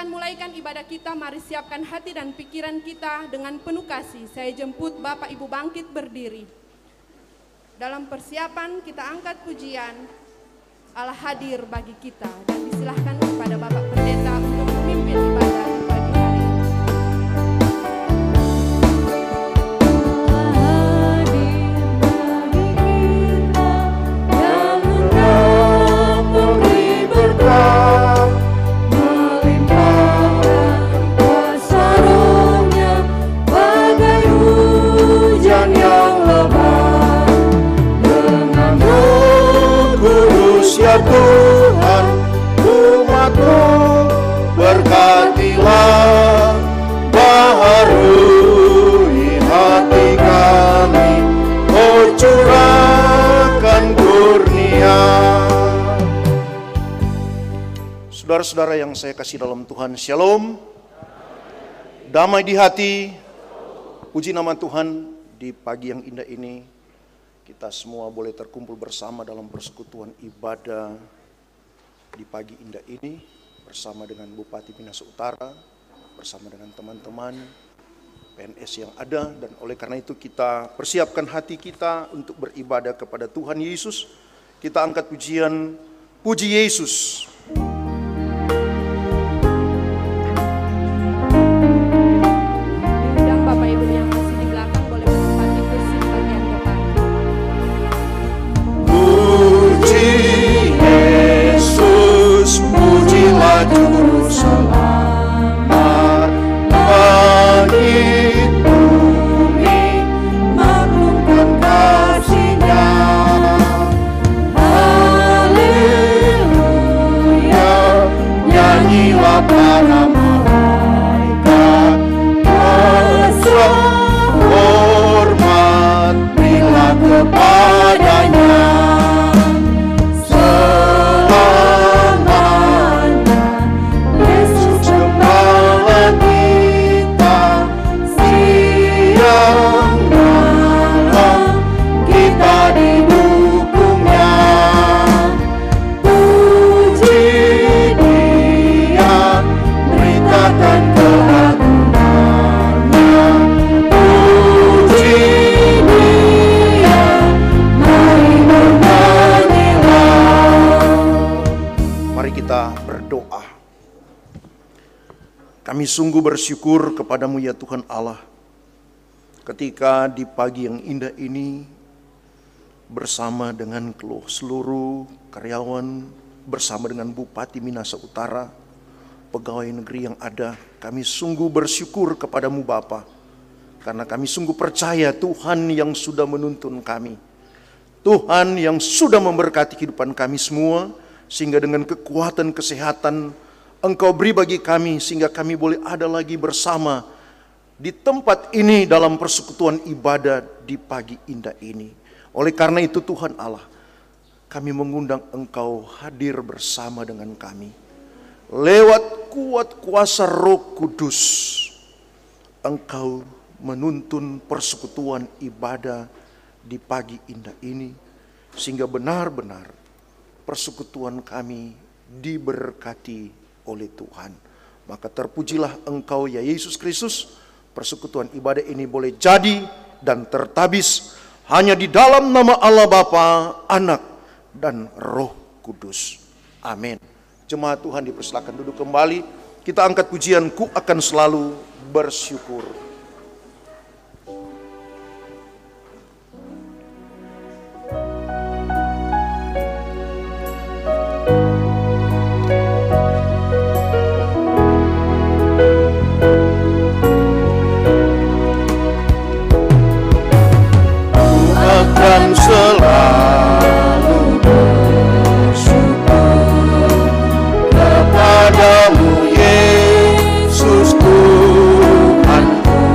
akan mulaikan ibadah kita, mari siapkan hati dan pikiran kita dengan penuh kasih. Saya jemput Bapak Ibu bangkit berdiri. Dalam persiapan kita angkat pujian, Allah hadir bagi kita, dan disilahkan kepada Bapak Pendeta untuk memimpin ibadah di pagi hari ini. Ya Tuhan, umat-Mu berkatilah, baharui hati kami, oh curahkan kurnia. Saudara-saudara yang saya kasih dalam Tuhan, Shalom, damai di hati, puji nama Tuhan. Di pagi yang indah ini kita semua boleh terkumpul bersama dalam persekutuan ibadah di pagi indah ini bersama dengan Bupati Minahasa Utara, bersama dengan teman-teman PNS yang ada, dan oleh karena itu kita persiapkan hati kita untuk beribadah kepada Tuhan Yesus. Kita angkat pujian, puji Yesus. Juru selamat langit bumi maklumkan kasih-Nya. Haleluya, nyanyilah para malaikat, hasrat hormat berilah kepadanya. Berdoa. Kami sungguh bersyukur kepadamu ya Tuhan Allah, ketika di pagi yang indah ini bersama dengan seluruh karyawan, bersama dengan Bupati Minahasa Utara, pegawai negeri yang ada, kami sungguh bersyukur kepadamu Bapa, karena kami sungguh percaya Tuhan yang sudah menuntun kami, Tuhan yang sudah memberkati kehidupan kami semua, sehingga dengan kekuatan kesehatan Engkau beri bagi kami, sehingga kami boleh ada lagi bersama di tempat ini dalam persekutuan ibadah di pagi indah ini. Oleh karena itu Tuhan Allah, kami mengundang Engkau hadir bersama dengan kami. Lewat kuat kuasa Roh Kudus, Engkau menuntun persekutuan ibadah di pagi indah ini, sehingga benar-benar persekutuan kami diberkati oleh Tuhan. Maka terpujilah Engkau ya Yesus Kristus. Persekutuan ibadah ini boleh jadi dan tertabis hanya di dalam nama Allah Bapa, Anak, dan Roh Kudus. Amin. Jemaat Tuhan dipersilakan duduk kembali. Kita angkat pujian, Ku Akan Selalu Bersyukur. Dan selalu bersyukur kepadamu Yesus Tuhanku.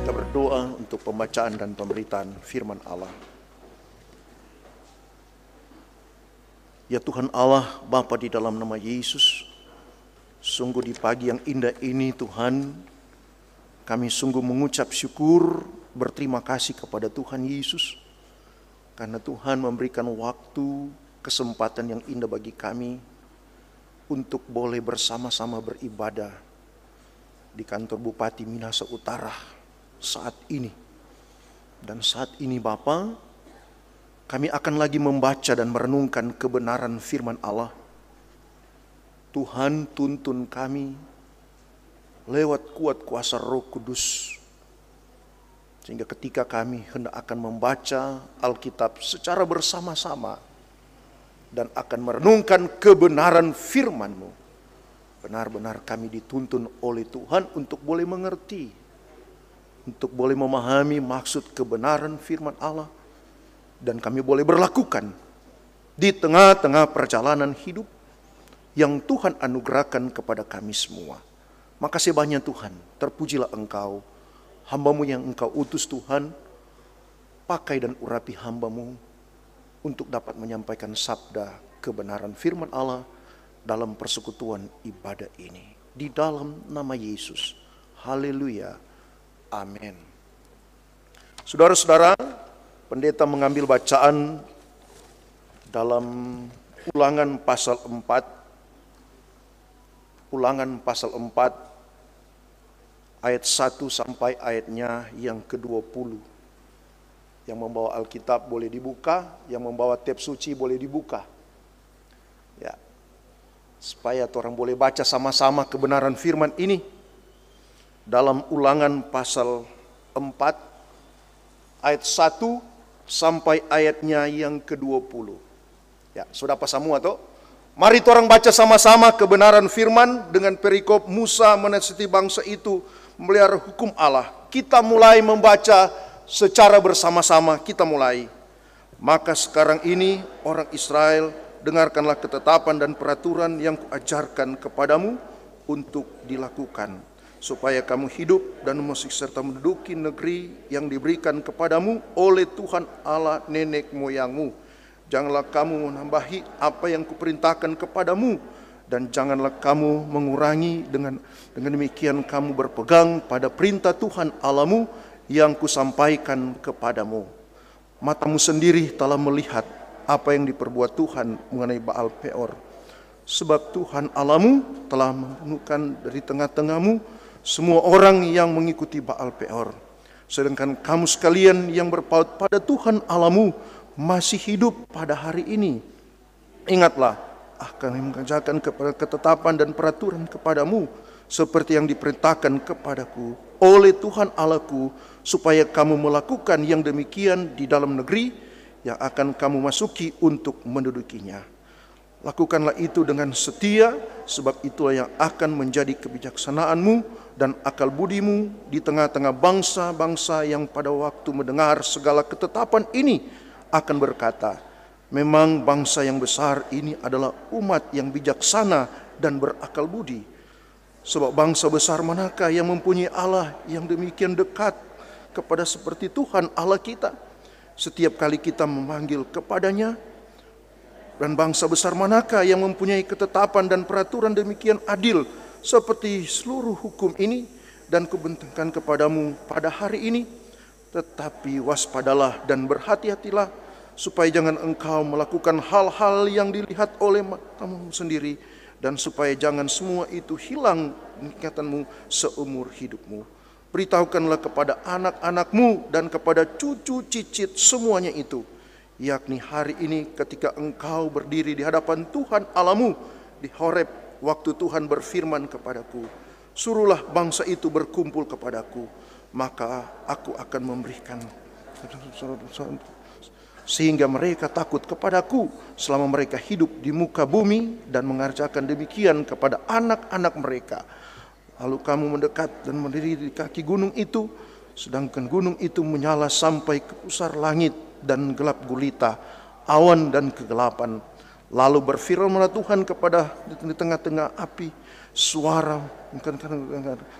Kita berdoa untuk pembacaan dan pemberitaan firman Allah. Ya Tuhan Allah, Bapa di dalam nama Yesus, sungguh di pagi yang indah ini Tuhan, kami sungguh mengucap syukur, berterima kasih kepada Tuhan Yesus, karena Tuhan memberikan waktu, kesempatan yang indah bagi kami untuk boleh bersama-sama beribadah di kantor Bupati Minahasa Utara saat ini. Dan saat ini Bapa, kami akan lagi membaca dan merenungkan kebenaran firman Allah. Tuhan tuntun kami lewat kuat kuasa Roh Kudus, sehingga ketika kami hendak akan membaca Alkitab secara bersama-sama dan akan merenungkan kebenaran firman-Mu, benar-benar kami dituntun oleh Tuhan untuk boleh mengerti, untuk boleh memahami maksud kebenaran firman Allah, dan kami boleh berlakukan di tengah-tengah perjalanan hidup yang Tuhan anugerahkan kepada kami semua. Makasih banyak Tuhan, terpujilah Engkau, hamba-Mu yang Engkau utus Tuhan, pakai dan urapi hamba-Mu untuk dapat menyampaikan sabda kebenaran firman Allah dalam persekutuan ibadah ini. Di dalam nama Yesus, haleluya, amin. Saudara-saudara, pendeta mengambil bacaan dalam Ulangan pasal 4, Ulangan pasal 4 ayat 1 sampai ayatnya yang ke-20. Yang membawa Alkitab boleh dibuka, yang membawa tab suci boleh dibuka. Ya. Supaya orang boleh baca sama-sama kebenaran firman ini. Dalam Ulangan pasal 4 ayat 1 sampai ayatnya yang ke-20. Ya, sudah apa semua toh? Mari orang baca sama-sama kebenaran firman dengan perikop Musa menasihati bangsa itu memelihara hukum Allah. Kita mulai membaca secara bersama-sama, kita mulai. Maka sekarang ini orang Israel, dengarkanlah ketetapan dan peraturan yang kuajarkan kepadamu untuk dilakukan, supaya kamu hidup dan masih serta menduduki negeri yang diberikan kepadamu oleh Tuhan Allah nenek moyangmu. Janganlah kamu menambahi apa yang kuperintahkan kepadamu, dan janganlah kamu mengurangi. Dengan demikian kamu berpegang pada perintah Tuhan Allahmu yang kusampaikan kepadamu. Matamu sendiri telah melihat apa yang diperbuat Tuhan mengenai Baal Peor. Sebab Tuhan Allahmu telah membunuhkan dari tengah-tengahmu semua orang yang mengikuti Baal Peor. Sedangkan kamu sekalian yang berpaut pada Tuhan Allahmu masih hidup pada hari ini. Ingatlah, akan mengajarkan kepada ketetapan dan peraturan kepadamu seperti yang diperintahkan kepadaku oleh Tuhan Allahku, supaya kamu melakukan yang demikian di dalam negeri yang akan kamu masuki untuk mendudukinya. Lakukanlah itu dengan setia, sebab itulah yang akan menjadi kebijaksanaanmu dan akal budimu di tengah-tengah bangsa-bangsa yang pada waktu mendengar segala ketetapan ini akan berkata, memang bangsa yang besar ini adalah umat yang bijaksana dan berakal budi. Sebab bangsa besar manakah yang mempunyai Allah yang demikian dekat kepada seperti Tuhan Allah kita, setiap kali kita memanggil kepadanya? Dan bangsa besar manakah yang mempunyai ketetapan dan peraturan demikian adil seperti seluruh hukum ini dan kubentangkan kepadamu pada hari ini? Tetapi waspadalah dan berhati-hatilah, supaya jangan engkau melakukan hal-hal yang dilihat oleh matamu sendiri, dan supaya jangan semua itu hilang ingatanmu seumur hidupmu. Beritahukanlah kepada anak-anakmu dan kepada cucu cicit semuanya itu, yakni hari ini ketika engkau berdiri di hadapan Tuhan Allahmu di Horeb, waktu Tuhan berfirman kepadaku, suruhlah bangsa itu berkumpul kepadaku, maka aku akan memberikan sehingga mereka takut kepadaku selama mereka hidup di muka bumi, dan mengerjakan demikian kepada anak-anak mereka. Lalu kamu mendekat dan berdiri di kaki gunung itu, sedangkan gunung itu menyala sampai ke pusar langit dan gelap gulita, awan dan kegelapan. Lalu berfirmanlah Tuhan kepada di tengah-tengah api, suara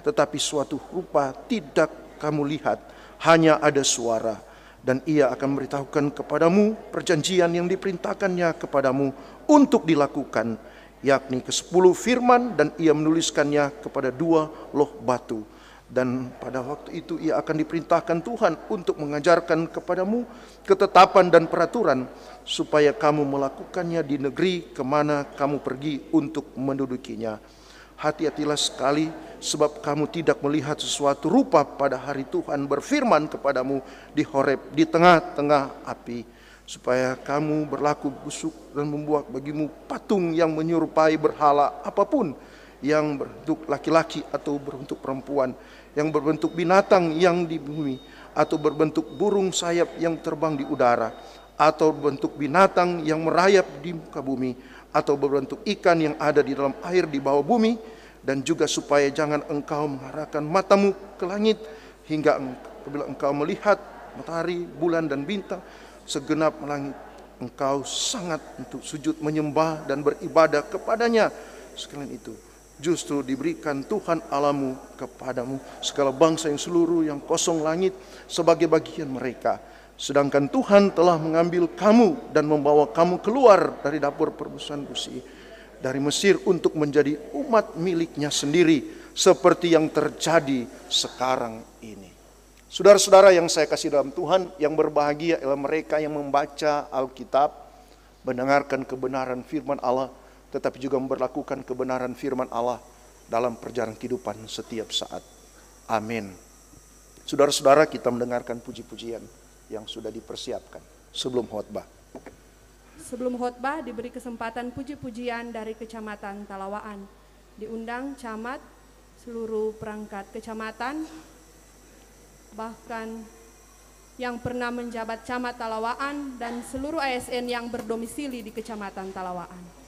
tetapi suatu rupa tidak kamu lihat hanya ada suara, dan ia akan memberitahukan kepadamu perjanjian yang diperintahkannya kepadamu untuk dilakukan, yakni ke-10 firman, dan ia menuliskannya kepada 2 loh batu. Dan pada waktu itu ia akan diperintahkan Tuhan untuk mengajarkan kepadamu ketetapan dan peraturan, supaya kamu melakukannya di negeri kemana kamu pergi untuk mendudukinya. Hati-hatilah sekali, sebab kamu tidak melihat sesuatu rupa pada hari Tuhan berfirman kepadamu di Horeb, di tengah-tengah api, supaya kamu berlaku busuk dan membuat bagimu patung yang menyerupai berhala apapun, yang berbentuk laki-laki atau berbentuk perempuan, yang berbentuk binatang yang di bumi, atau berbentuk burung sayap yang terbang di udara, atau berbentuk binatang yang merayap di muka bumi, atau berbentuk ikan yang ada di dalam air di bawah bumi. Dan juga supaya jangan engkau mengarahkan matamu ke langit, hingga apabila engkau melihat matahari, bulan, dan bintang segenap langit, engkau sangat untuk sujud menyembah dan beribadah kepadanya. Sekalian itu justru diberikan Tuhan Allahmu kepadamu segala bangsa yang seluruh yang kosong langit sebagai bagian mereka. Sedangkan Tuhan telah mengambil kamu dan membawa kamu keluar dari dapur perbusukan besi, dari Mesir, untuk menjadi umat miliknya sendiri, seperti yang terjadi sekarang ini. Saudara-saudara yang saya kasih dalam Tuhan, yang berbahagia ialah mereka yang membaca Alkitab, mendengarkan kebenaran firman Allah, tetapi juga memperlakukan kebenaran firman Allah dalam perjalanan kehidupan setiap saat. Amin. Saudara-saudara, kita mendengarkan puji-pujian yang sudah dipersiapkan sebelum khotbah. Sebelum khotbah diberi kesempatan puji-pujian dari Kecamatan Talawaan. Diundang camat, seluruh perangkat kecamatan, bahkan yang pernah menjabat camat Talawaan, dan seluruh ASN yang berdomisili di Kecamatan Talawaan.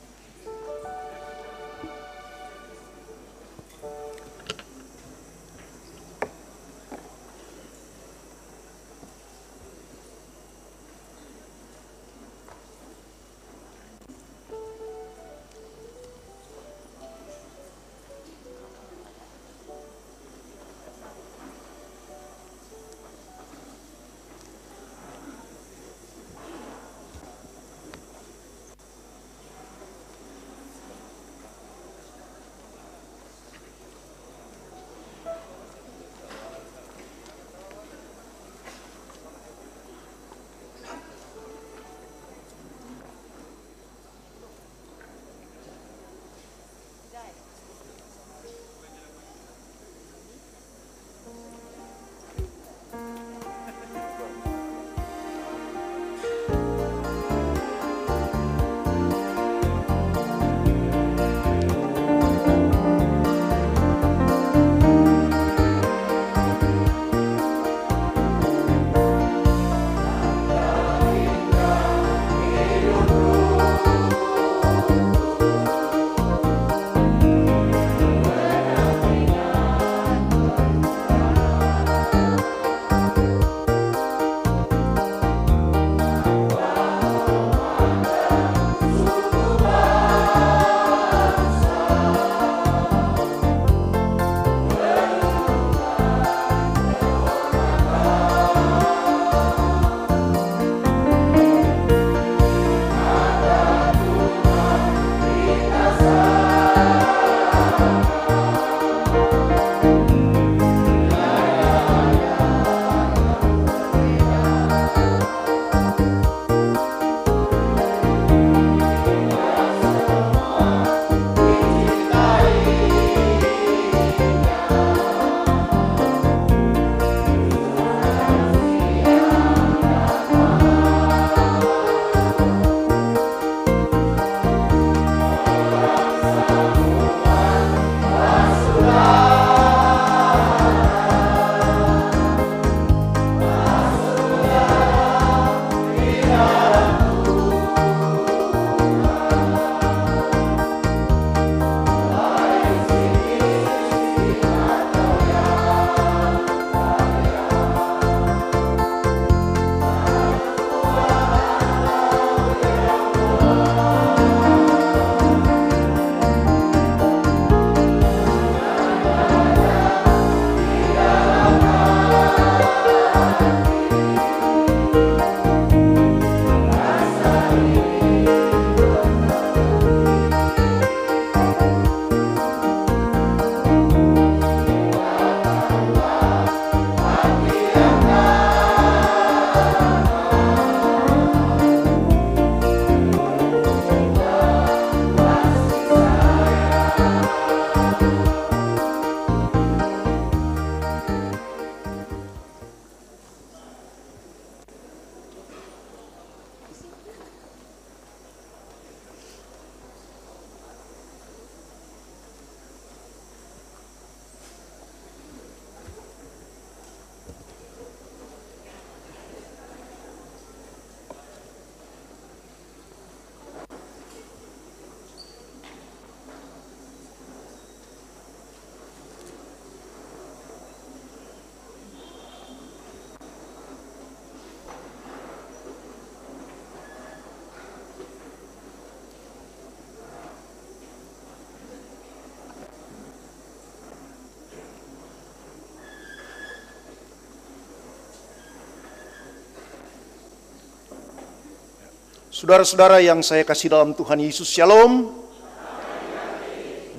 Saudara-saudara yang saya kasih dalam Tuhan Yesus, Shalom.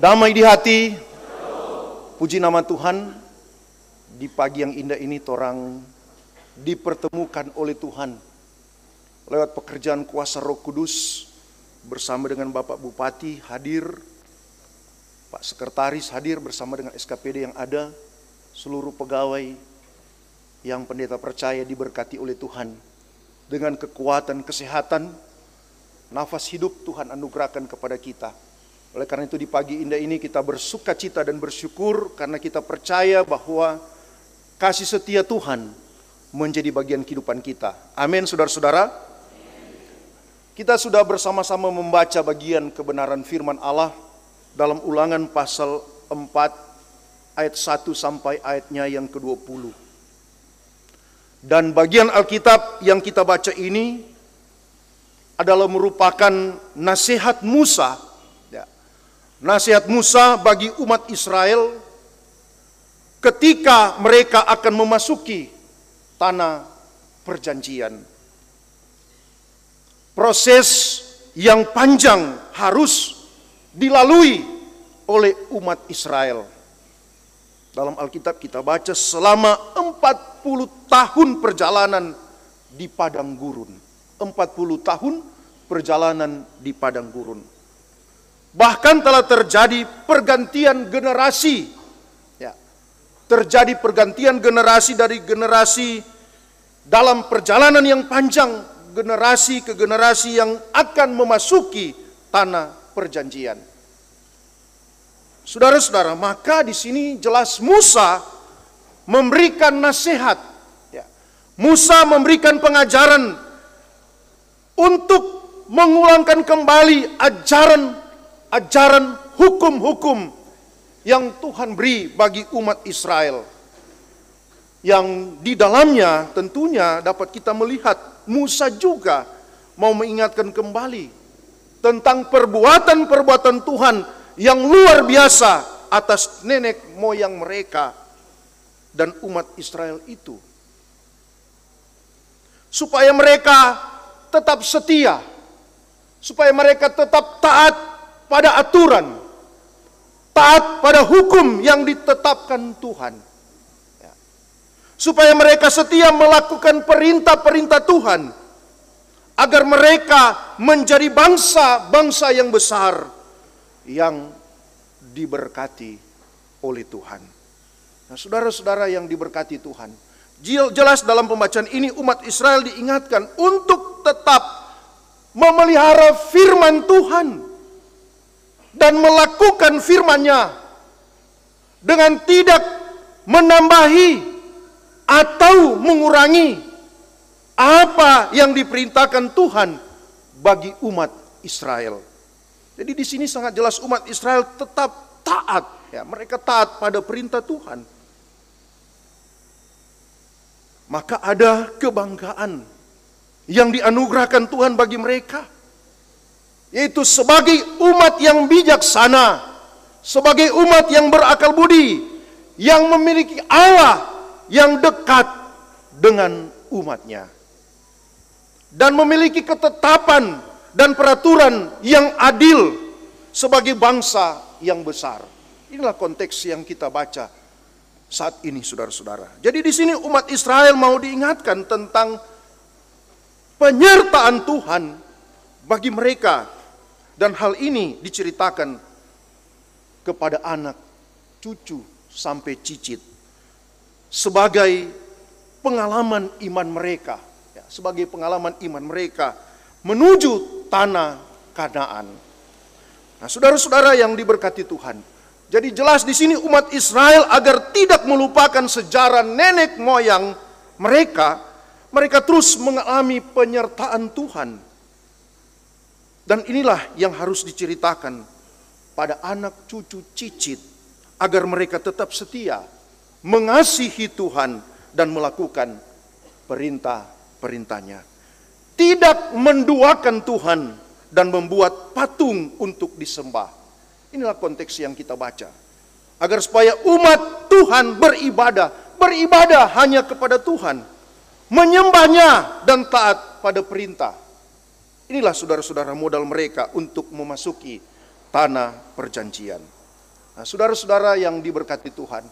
Damai di hati. Puji nama Tuhan. Di pagi yang indah ini torang dipertemukan oleh Tuhan lewat pekerjaan kuasa Roh Kudus, bersama dengan Bapak Bupati hadir, Pak Sekretaris hadir bersama dengan SKPD yang ada, seluruh pegawai yang pendeta percaya diberkati oleh Tuhan dengan kekuatan, kesehatan, nafas hidup Tuhan anugerahkan kepada kita. Oleh karena itu di pagi indah ini kita bersuka cita dan bersyukur karena kita percaya bahwa kasih setia Tuhan menjadi bagian kehidupan kita. Amin, saudara-saudara. Kita sudah bersama-sama membaca bagian kebenaran firman Allah dalam Ulangan pasal 4 ayat 1 sampai ayatnya yang ke-20. Dan bagian Alkitab yang kita baca ini adalah merupakan nasihat Musa, nasihat Musa bagi umat Israel ketika mereka akan memasuki tanah perjanjian. Proses yang panjang harus dilalui oleh umat Israel. Dalam Alkitab kita baca selama 40 tahun perjalanan di padang gurun. 40 tahun perjalanan di padang gurun. Bahkan telah terjadi pergantian generasi. Ya. Terjadi pergantian generasi dari generasi dalam perjalanan yang panjang, generasi ke generasi yang akan memasuki tanah perjanjian. Saudara-saudara, maka di sini jelas Musa memberikan nasihat. Ya. Musa memberikan pengajaran untuk mengulangkan kembali ajaran hukum-hukum yang Tuhan beri bagi umat Israel. Yang di dalamnya tentunya dapat kita melihat Musa juga mau mengingatkan kembali tentang perbuatan-perbuatan Tuhan yang luar biasa atas nenek moyang mereka dan umat Israel itu. Supaya mereka tetap setia, supaya mereka tetap taat pada aturan, taat pada hukum yang ditetapkan Tuhan. Ya. Supaya mereka setia melakukan perintah-perintah Tuhan, agar mereka menjadi bangsa-bangsa yang besar, yang diberkati oleh Tuhan. Nah, saudara-saudara yang diberkati Tuhan, jelas dalam pembacaan ini umat Israel diingatkan untuk tetap memelihara firman Tuhan dan melakukan firman-Nya dengan tidak menambahi atau mengurangi apa yang diperintahkan Tuhan bagi umat Israel. Jadi di sini sangat jelas umat Israel tetap taat, ya, mereka taat pada perintah Tuhan. Maka ada kebanggaan yang dianugerahkan Tuhan bagi mereka, yaitu sebagai umat yang bijaksana, sebagai umat yang berakal budi, yang memiliki Allah yang dekat dengan umatnya, dan memiliki ketetapan dan peraturan yang adil sebagai bangsa yang besar. Inilah konteks yang kita baca saat ini, saudara-saudara. Jadi di sini umat Israel mau diingatkan tentang penyertaan Tuhan bagi mereka, dan hal ini diceritakan kepada anak, cucu, sampai cicit sebagai pengalaman iman mereka, ya, sebagai pengalaman iman mereka menuju tanah Kanaan. Nah, saudara-saudara yang diberkati Tuhan, jadi jelas di sini umat Israel agar tidak melupakan sejarah nenek moyang mereka, mereka terus mengalami penyertaan Tuhan. Dan inilah yang harus diceritakan pada anak, cucu, cicit, agar mereka tetap setia, mengasihi Tuhan, dan melakukan perintah-perintahnya. Tidak menduakan Tuhan dan membuat patung untuk disembah. Inilah konteks yang kita baca. Agar supaya umat Tuhan beribadah hanya kepada Tuhan, menyembahnya dan taat pada perintah. Inilah saudara-saudara modal mereka untuk memasuki tanah perjanjian. Nah, saudara-saudara yang diberkati Tuhan,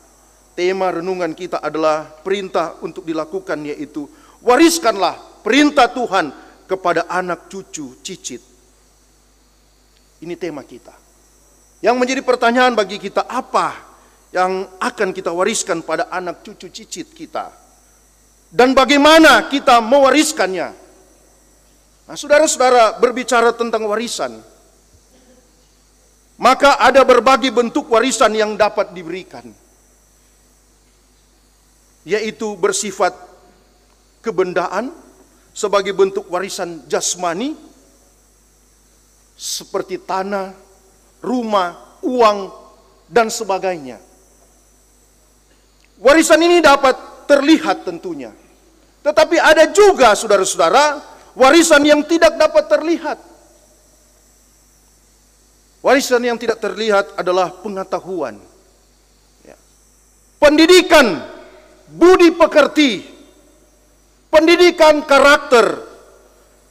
tema renungan kita adalah perintah untuk dilakukan, yaitu wariskanlah perintah Tuhan kepada anak cucu cicit. Ini tema kita. Yang menjadi pertanyaan bagi kita, apa yang akan kita wariskan pada anak cucu cicit kita? Dan bagaimana kita mewariskannya? Nah, saudara-saudara, berbicara tentang warisan, maka ada berbagai bentuk warisan yang dapat diberikan, yaitu bersifat kebendaan sebagai bentuk warisan jasmani, seperti tanah, rumah, uang, dan sebagainya. Warisan ini dapat terlihat tentunya, tetapi ada juga saudara-saudara warisan yang tidak dapat terlihat. Warisan yang tidak terlihat adalah pengetahuan, pendidikan, budi pekerti, pendidikan karakter,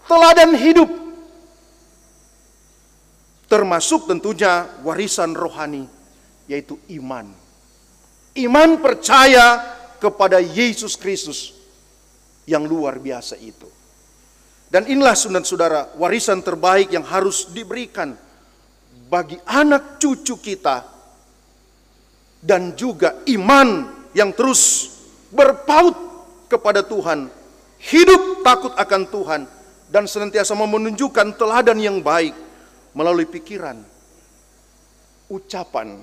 teladan hidup, termasuk tentunya warisan rohani, yaitu iman. Iman percaya kepada Yesus Kristus yang luar biasa itu. Dan inilah saudara-saudara warisan terbaik yang harus diberikan bagi anak cucu kita, dan juga iman yang terus berpaut kepada Tuhan, hidup takut akan Tuhan, dan senantiasa menunjukkan teladan yang baik melalui pikiran, ucapan,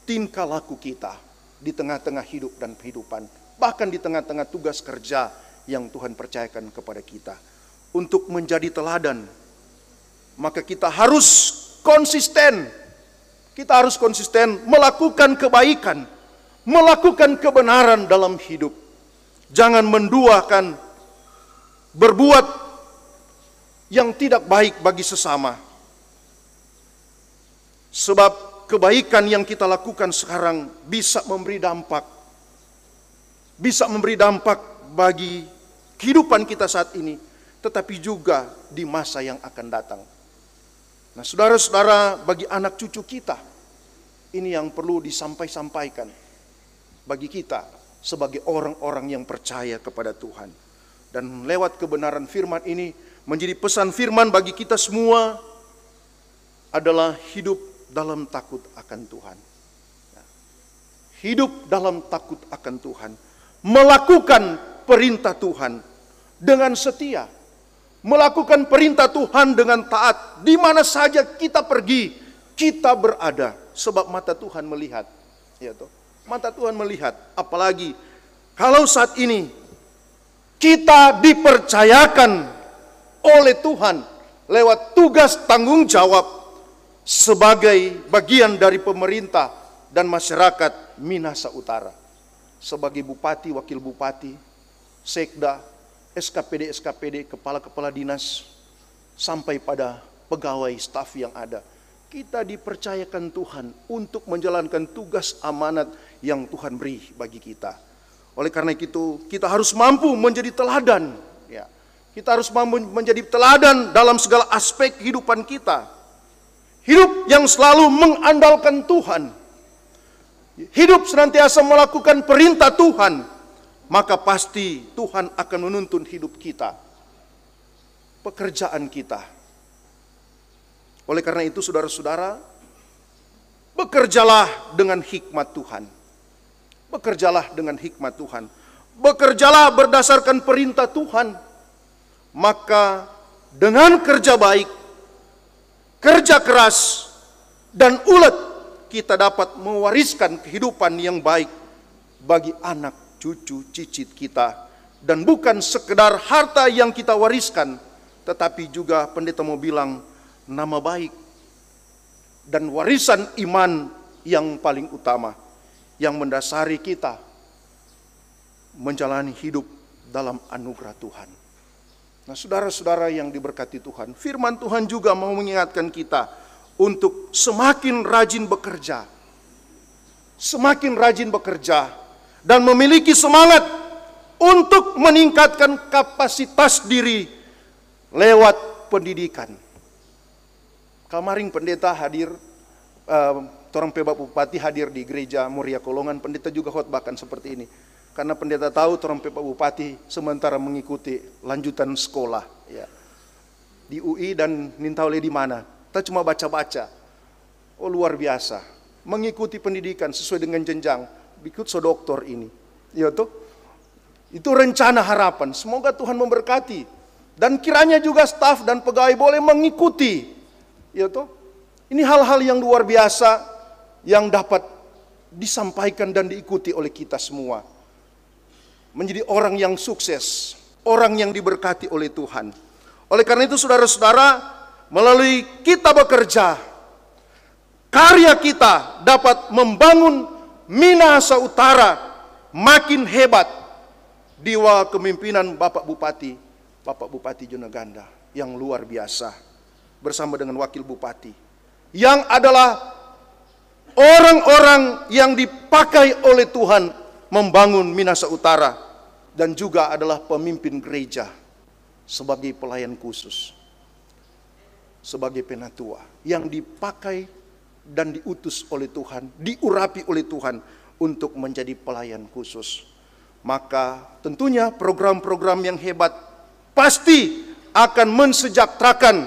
tingkah laku kita di tengah-tengah hidup dan kehidupan, bahkan di tengah-tengah tugas kerja yang Tuhan percayakan kepada kita. Untuk menjadi teladan, maka kita harus konsisten. Kita harus konsisten melakukan kebaikan, melakukan kebenaran dalam hidup. Jangan menduakan berbuat yang tidak baik bagi sesama. Sebab kebaikan yang kita lakukan sekarang bisa memberi dampak. Bisa memberi dampak bagi kehidupan kita saat ini, tetapi juga di masa yang akan datang. Nah, saudara-saudara, bagi anak cucu kita, ini yang perlu disampaikan bagi kita sebagai orang-orang yang percaya kepada Tuhan. Dan lewat kebenaran firman ini menjadi pesan firman bagi kita semua adalah hidup dalam takut akan Tuhan. Hidup dalam takut akan Tuhan, melakukan perintah Tuhan dengan setia, melakukan perintah Tuhan dengan taat di mana saja kita pergi, kita berada, sebab mata Tuhan melihat. Ya toh, mata Tuhan melihat, apalagi kalau saat ini kita dipercayakan oleh Tuhan lewat tugas tanggung jawab sebagai bagian dari pemerintah dan masyarakat Minahasa Utara, sebagai bupati, wakil bupati, sekda, SKPD, kepala-kepala dinas, sampai pada pegawai staf yang ada. Kita dipercayakan Tuhan untuk menjalankan tugas amanat yang Tuhan beri bagi kita. Oleh karena itu, kita harus mampu menjadi teladan. Ya. Kita harus mampu menjadi teladan dalam segala aspek kehidupan kita. Hidup yang selalu mengandalkan Tuhan. Hidup senantiasa melakukan perintah Tuhan. Maka pasti Tuhan akan menuntun hidup kita, pekerjaan kita. Oleh karena itu saudara-saudara, bekerjalah dengan hikmat Tuhan. Bekerjalah dengan hikmat Tuhan. Bekerjalah berdasarkan perintah Tuhan. Maka dengan kerja baik, kerja keras, dan ulet, kita dapat mewariskan kehidupan yang baik bagi anak cucu cicit kita. Dan bukan sekedar harta yang kita wariskan, tetapi juga pendeta mau bilang nama baik dan warisan iman yang paling utama, yang mendasari kita menjalani hidup dalam anugerah Tuhan. Nah, saudara-saudara yang diberkati Tuhan, firman Tuhan juga mau mengingatkan kita untuk semakin rajin bekerja, semakin rajin bekerja, dan memiliki semangat untuk meningkatkan kapasitas diri lewat pendidikan. Kemarin pendeta hadir, torang Pak Bupati hadir di gereja Muria Kolongan, pendeta juga khotbahkan seperti ini. Karena pendeta tahu torang Pak Bupati sementara mengikuti lanjutan sekolah ya. Di UI dan nintaule di mana. Kita cuma baca-baca. Oh luar biasa. Mengikuti pendidikan sesuai dengan jenjang. Ikut so doktor ini. Ya toh? Itu rencana harapan. Semoga Tuhan memberkati. Dan kiranya juga staf dan pegawai boleh mengikuti. Ya toh? Ini hal-hal yang luar biasa yang dapat disampaikan dan diikuti oleh kita semua. Menjadi orang yang sukses, orang yang diberkati oleh Tuhan. Oleh karena itu saudara-saudara, melalui kita bekerja, karya kita dapat membangun Minahasa Utara makin hebat di bawah kepemimpinan Bapak Bupati Jonaganda yang luar biasa bersama dengan Wakil Bupati yang adalah orang-orang yang dipakai oleh Tuhan membangun Minahasa Utara dan juga adalah pemimpin gereja sebagai pelayan khusus, sebagai penatua yang dipakai dan diutus oleh Tuhan, diurapi oleh Tuhan untuk menjadi pelayan khusus. Maka tentunya program-program yang hebat pasti akan mensejahterakan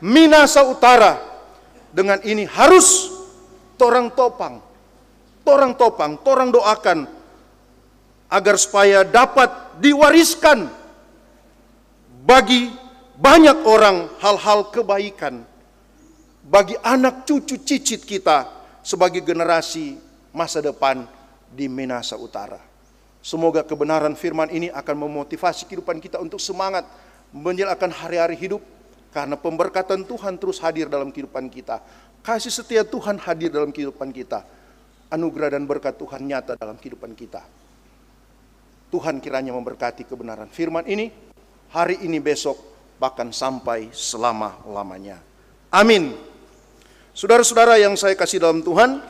Minahasa Utara. Dengan ini harus torang topang, torang doakan agar supaya dapat diwariskan bagi banyak orang hal-hal kebaikan, bagi anak cucu cicit kita sebagai generasi masa depan di Minahasa Utara. Semoga kebenaran firman ini akan memotivasi kehidupan kita untuk semangat menjalankan hari-hari hidup, karena pemberkatan Tuhan terus hadir dalam kehidupan kita. Kasih setia Tuhan hadir dalam kehidupan kita. Anugerah dan berkat Tuhan nyata dalam kehidupan kita. Tuhan kiranya memberkati kebenaran firman ini, hari ini, besok, bahkan sampai selama-lamanya. Amin. Saudara-saudara yang saya kasih dalam Tuhan,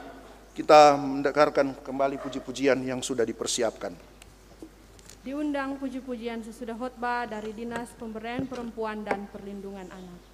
kita mendengarkan kembali puji-pujian yang sudah dipersiapkan. Diundang puji-pujian sesudah khotbah dari Dinas Pemberdayaan Perempuan dan Perlindungan Anak.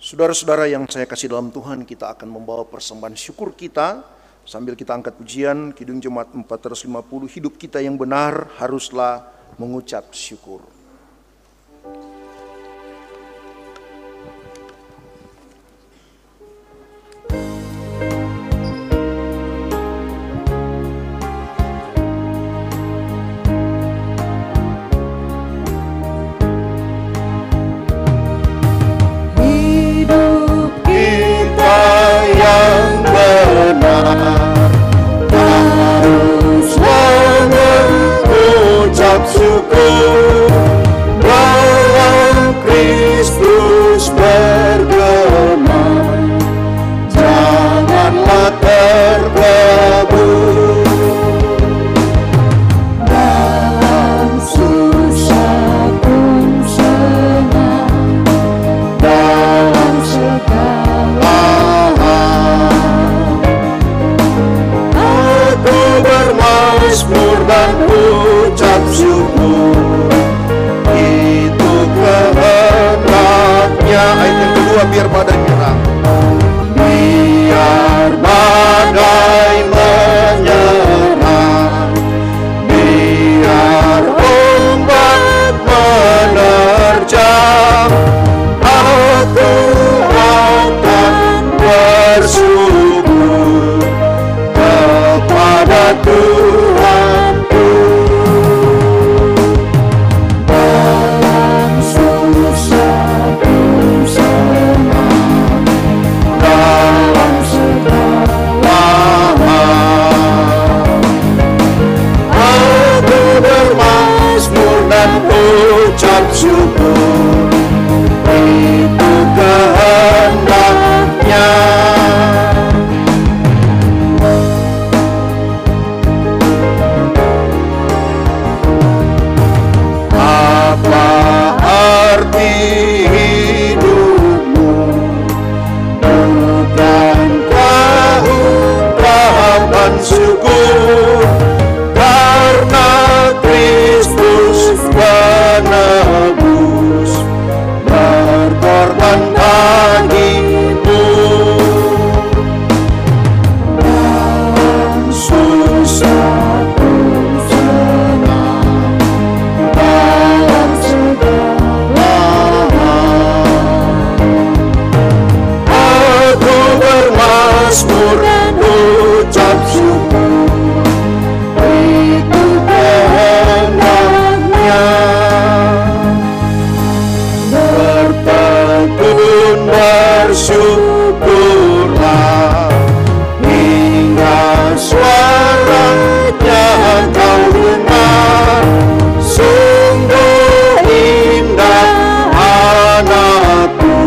Saudara-saudara yang saya kasih dalam Tuhan, kita akan membawa persembahan syukur kita sambil kita angkat pujian Kidung Jemaat 450, hidup kita yang benar haruslah mengucap syukur. Biar badai menyerang, biar badai menyerang, biar ombak menerjang, aku akan bersyukur kepada Tuhanku. Dalam susah ucap syukur, itu kehendaknya. Apa arti hidupmu? Bukankah ungkapan syukur karena Kristus penebus berkorban bagimu. Dalam susah pun senang, dalam segala hal aku bermazmur dan ucap syukur, itu kehendaknya. Bertekun bersyukurlah hingga suaranya kau dengar. Sungguh indah anakku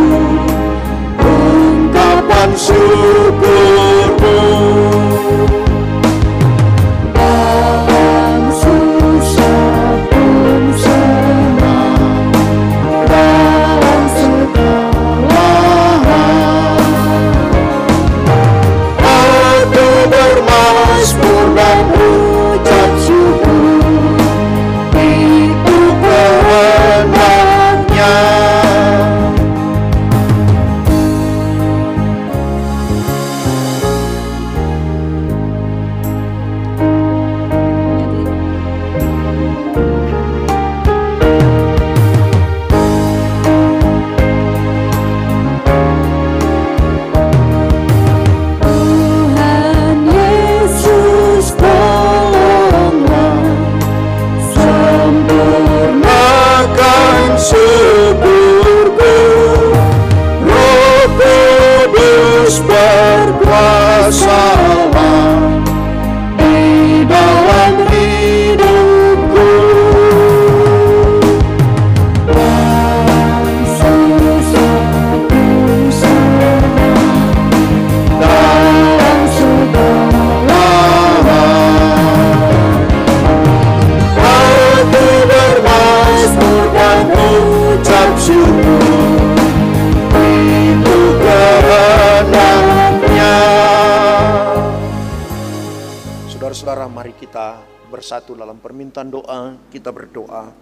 ungkapan syukurmu. Dalam susah pun senang, dalam segala hal aku bermazmur dan ucap syukur, itu kehendaknya. Tuhan Yesus tolonglah, sempurnakan syukurku. Roh Kudus berkuasalah di dalam hidupku. Dalam susah pun senang, dalam segala hal aku bermazmur dan ucap syukur, itu kehendaknya. Saudara-saudara, mari kita bersatu dalam permintaan doa. Kita berdoa.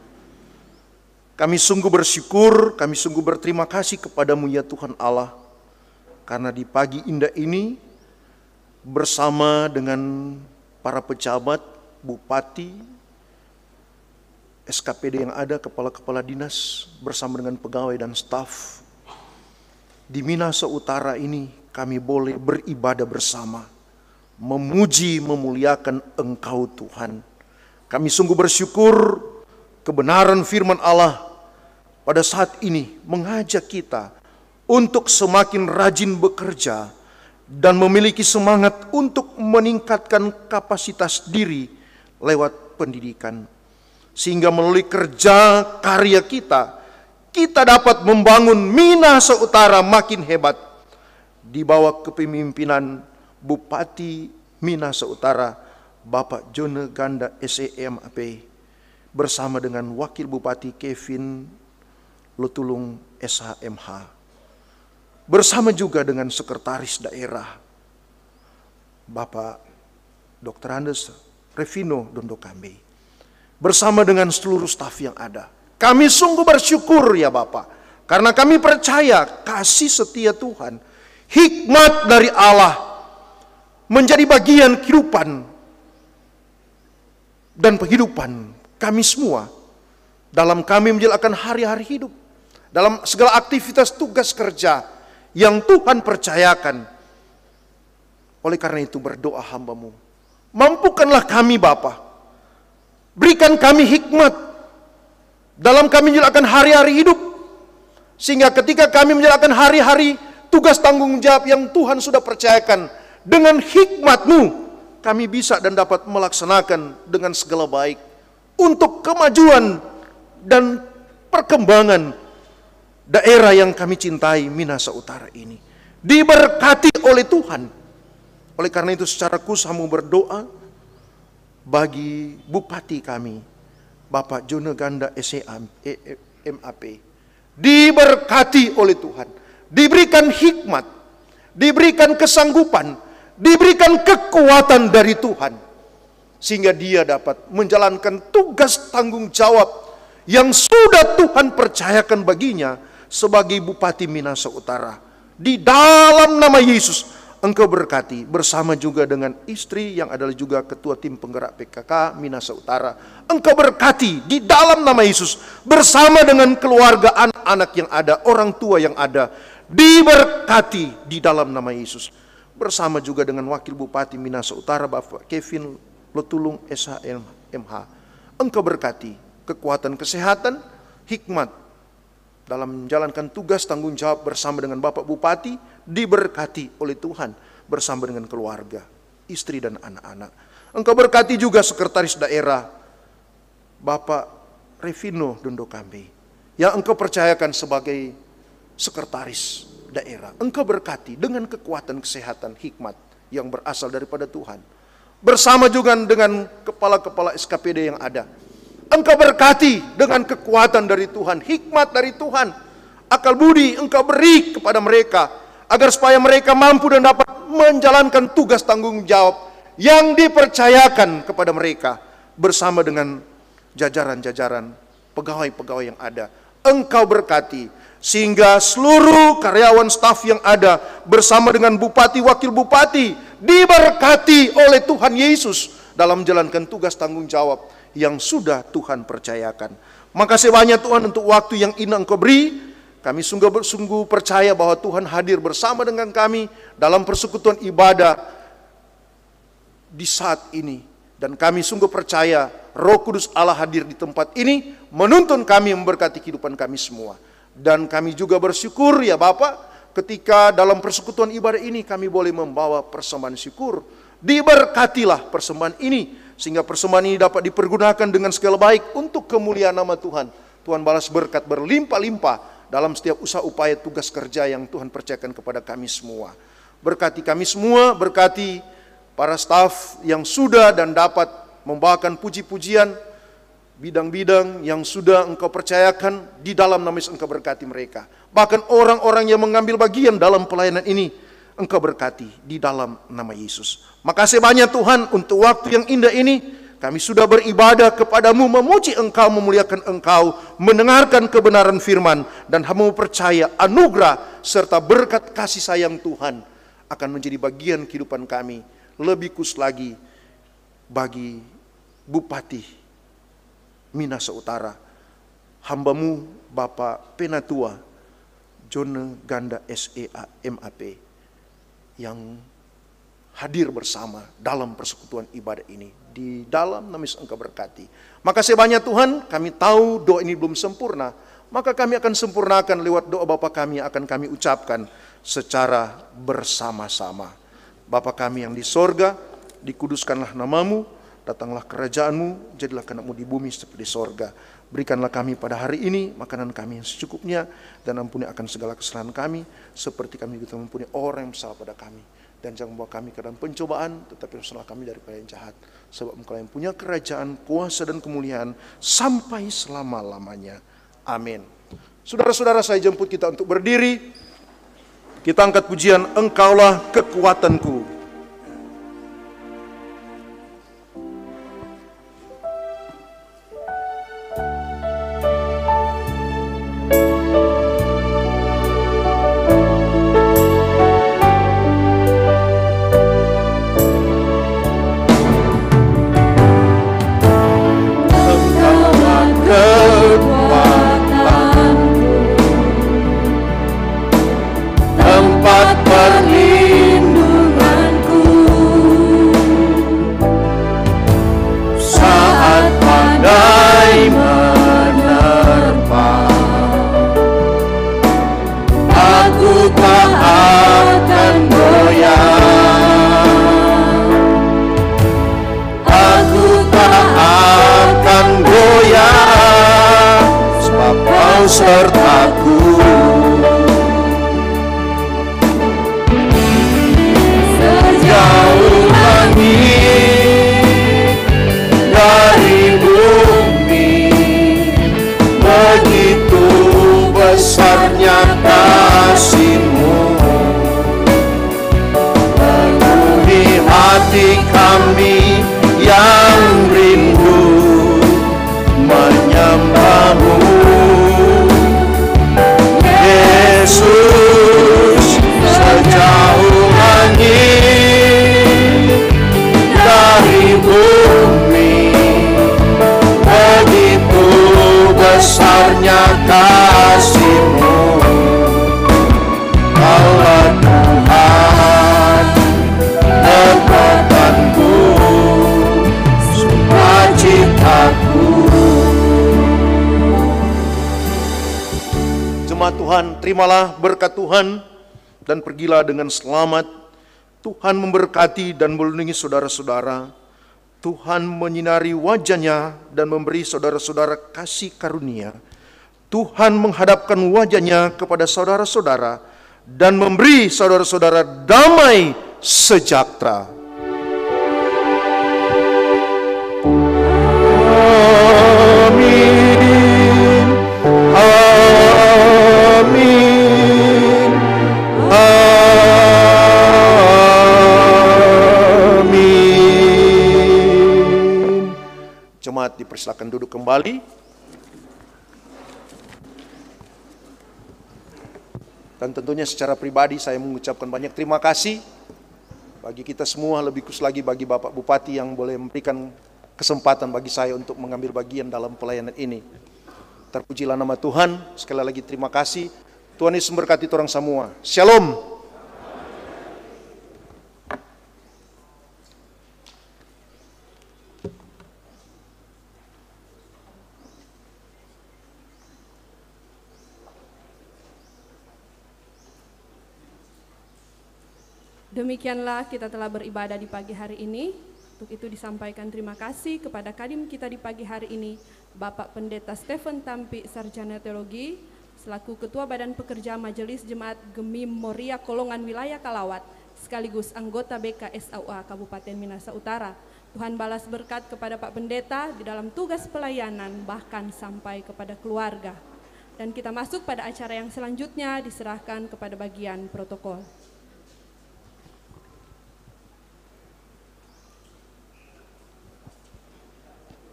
Kami sungguh bersyukur, kami sungguh berterima kasih kepadamu ya Tuhan Allah. Karena di pagi indah ini bersama dengan para pejabat, bupati, SKPD yang ada, kepala-kepala dinas, bersama dengan pegawai dan staf. Di Minahasa Utara ini kami boleh beribadah bersama, memuji, memuliakan Engkau Tuhan. Kami sungguh bersyukur kebenaran firman Allah pada saat ini mengajak kita untuk semakin rajin bekerja dan memiliki semangat untuk meningkatkan kapasitas diri lewat pendidikan. Sehingga melalui kerja karya kita dapat membangun Minahasa Utara makin hebat di bawah kepemimpinan Bupati Minahasa Utara, Bapak Jone Ganda SEMAP, bersama dengan Wakil Bupati Kevin Lutulung SHMH. Bersama juga dengan Sekretaris Daerah Bapak Dr. Andes Revino Dondokambe, bersama dengan seluruh staf yang ada. Kami sungguh bersyukur ya Bapak, karena kami percaya kasih setia Tuhan, hikmat dari Allah menjadi bagian kehidupan dan penghidupan kami semua dalam kami menjalankan hari-hari hidup, dalam segala aktivitas tugas kerja yang Tuhan percayakan. Oleh karena itu berdoa hamba-Mu, mampukanlah kami Bapa, berikan kami hikmat dalam kami menjalankan hari-hari hidup, sehingga ketika kami menjalankan hari-hari tugas tanggung jawab yang Tuhan sudah percayakan, dengan hikmat-Mu kami bisa dan dapat melaksanakan dengan segala baik untuk kemajuan dan perkembangan daerah yang kami cintai, Minahasa Utara ini. Diberkati oleh Tuhan. Oleh karena itu secara khusus kami berdoa bagi Bupati kami, Bapak Jone Ganda SEMAP. Diberkati oleh Tuhan. Diberikan hikmat, diberikan kesanggupan, diberikan kekuatan dari Tuhan, sehingga dia dapat menjalankan tugas tanggung jawab yang sudah Tuhan percayakan baginya sebagai Bupati Minahasa Utara. Di dalam nama Yesus, Engkau berkati, bersama juga dengan istri yang adalah juga ketua tim penggerak PKK Minahasa Utara. Engkau berkati di dalam nama Yesus, bersama dengan keluarga, anak-anak yang ada, orang tua yang ada, diberkati di dalam nama Yesus. Bersama juga dengan Wakil Bupati Minahasa Utara, Bapak Kevin Lutulung SHMH. Engkau berkati kekuatan kesehatan, hikmat dalam menjalankan tugas tanggung jawab bersama dengan Bapak Bupati, diberkati oleh Tuhan bersama dengan keluarga, istri dan anak-anak. Engkau berkati juga Sekretaris Daerah Bapak Revino Dondokambe yang Engkau percayakan sebagai Sekretaris Daerah. Engkau berkati dengan kekuatan kesehatan, hikmat yang berasal daripada Tuhan. Bersama juga dengan kepala-kepala SKPD yang ada. Engkau berkati dengan kekuatan dari Tuhan, hikmat dari Tuhan, akal budi Engkau beri kepada mereka, agar supaya mereka mampu dan dapat menjalankan tugas tanggung jawab yang dipercayakan kepada mereka, bersama dengan jajaran-jajaran pegawai-pegawai yang ada. Engkau berkati, sehingga seluruh karyawan staf yang ada, bersama dengan bupati, wakil bupati, diberkati oleh Tuhan Yesus dalam menjalankan tugas tanggung jawab yang sudah Tuhan percayakan. Makasih banyak Tuhan untuk waktu yang indah Engkau beri. Kami sungguh percaya bahwa Tuhan hadir bersama dengan kami dalam persekutuan ibadah di saat ini. Dan kami sungguh percaya Roh Kudus Allah hadir di tempat ini, menuntun kami, memberkati kehidupan kami semua. Dan kami juga bersyukur ya Bapak, ketika dalam persekutuan ibadah ini kami boleh membawa persembahan syukur. Diberkatilah persembahan ini, sehingga persembahan ini dapat dipergunakan dengan segala baik untuk kemuliaan nama Tuhan. Tuhan balas berkat berlimpah-limpah dalam setiap usaha upaya tugas kerja yang Tuhan percayakan kepada kami semua. Berkati kami semua, berkati para staf yang sudah dan dapat membawakan puji-pujian, bidang-bidang yang sudah Engkau percayakan, di dalam nama Yesus Engkau berkati mereka. Bahkan orang-orang yang mengambil bagian dalam pelayanan ini, Engkau berkati di dalam nama Yesus. Makasih banyak Tuhan untuk waktu yang indah ini. Kami sudah beribadah kepadamu, memuji Engkau, memuliakan Engkau, mendengarkan kebenaran firman, dan hamba percaya anugerah serta berkat kasih sayang Tuhan akan menjadi bagian kehidupan kami. Lebih khusus lagi bagi Bupati Minahasa Utara, hambamu Bapak Penatua Jone Ganda SEA MAP, yang hadir bersama dalam persekutuan ibadah ini. Di dalam nama Yesus Engkau berkati. Makasih banyak Tuhan, kami tahu doa ini belum sempurna, maka kami akan sempurnakan lewat doa Bapa kami yang akan kami ucapkan secara bersama-sama. Bapa kami yang di sorga, dikuduskanlah namamu, datanglah kerajaanmu, jadilah kehendak-mu di bumi seperti di sorga. Berikanlah kami pada hari ini makanan kami yang secukupnya, dan ampuni akan segala kesalahan kami, seperti kami juga mengampuni orang yang bersalah pada kami. Dan jangan membawa kami ke dalam pencobaan, tetapi rasalah kami daripada yang jahat. Sebab Engkau yang punya kerajaan, kuasa dan kemuliaan sampai selama-lamanya. Amin. Saudara-saudara, saya jemput kita untuk berdiri. Kita angkat pujian, Engkaulah kekuatanku. Sertaku sejauh langit dari bumi, begitu besarnya kasih-Mu, penuhi hati kami yang rindu menyembah-Mu. Yesus, sejauh langit dari bumi, begitu besarnya kasih-Mu, Allah Tuhan, kekuatanku, sukacitaku. Jemaat Tuhan, terimalah berkat Tuhan dan pergilah dengan selamat. Tuhan memberkati dan melindungi saudara-saudara. Tuhan menyinari wajah-Nya dan memberi saudara-saudara kasih karunia. Tuhan menghadapkan wajah-Nya kepada saudara-saudara dan memberi saudara-saudara damai sejahtera. Amin. Amin. Amin. Jemaat dipersilakan duduk kembali. Dan tentunya secara pribadi saya mengucapkan banyak terima kasih bagi kita semua, lebih khusus lagi bagi Bapak Bupati yang boleh memberikan kesempatan bagi saya untuk mengambil bagian dalam pelayanan ini. Terpujilah nama Tuhan. Sekali lagi terima kasih. Tuhan Yesus memberkati orang semua. Shalom. Demikianlah kita telah beribadah di pagi hari ini. Untuk itu disampaikan terima kasih kepada kadim kita di pagi hari ini, Bapak Pendeta Stephen Tampi, Sarjana Teologi, selaku Ketua Badan Pekerja Majelis Jemaat Gemim Moria Kolongan Wilayah Kalawat, sekaligus anggota BKSAUA Kabupaten Minahasa Utara. Tuhan balas berkat kepada Pak Pendeta di dalam tugas pelayanan, bahkan sampai kepada keluarga. Dan kita masuk pada acara yang selanjutnya, diserahkan kepada bagian protokol.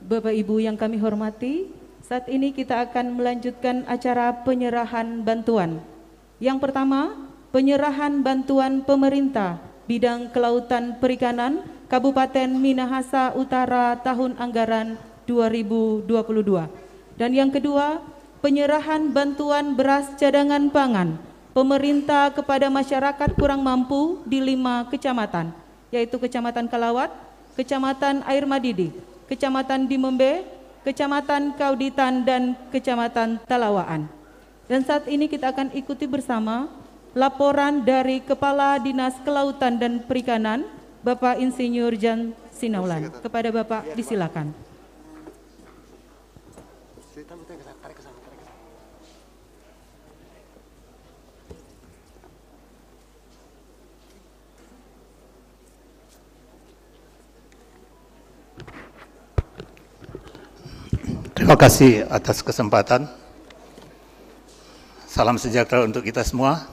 Bapak Ibu yang kami hormati, saat ini kita akan melanjutkan acara penyerahan bantuan. Yang pertama, penyerahan bantuan pemerintah bidang kelautan perikanan Kabupaten Minahasa Utara tahun anggaran 2022. Dan yang kedua, penyerahan bantuan beras cadangan pangan pemerintah kepada masyarakat kurang mampu di 5 kecamatan, yaitu Kecamatan Kalawat, Kecamatan Air Madidi, Kecamatan Dimembe, Kecamatan Kauditan, dan Kecamatan Talawaan. Dan saat ini kita akan ikuti bersama laporan dari Kepala Dinas Kelautan dan Perikanan, Bapak Insinyur Jan Sinaulan. Kepada Bapak disilakan. Terima kasih atas kesempatan. Salam sejahtera untuk kita semua.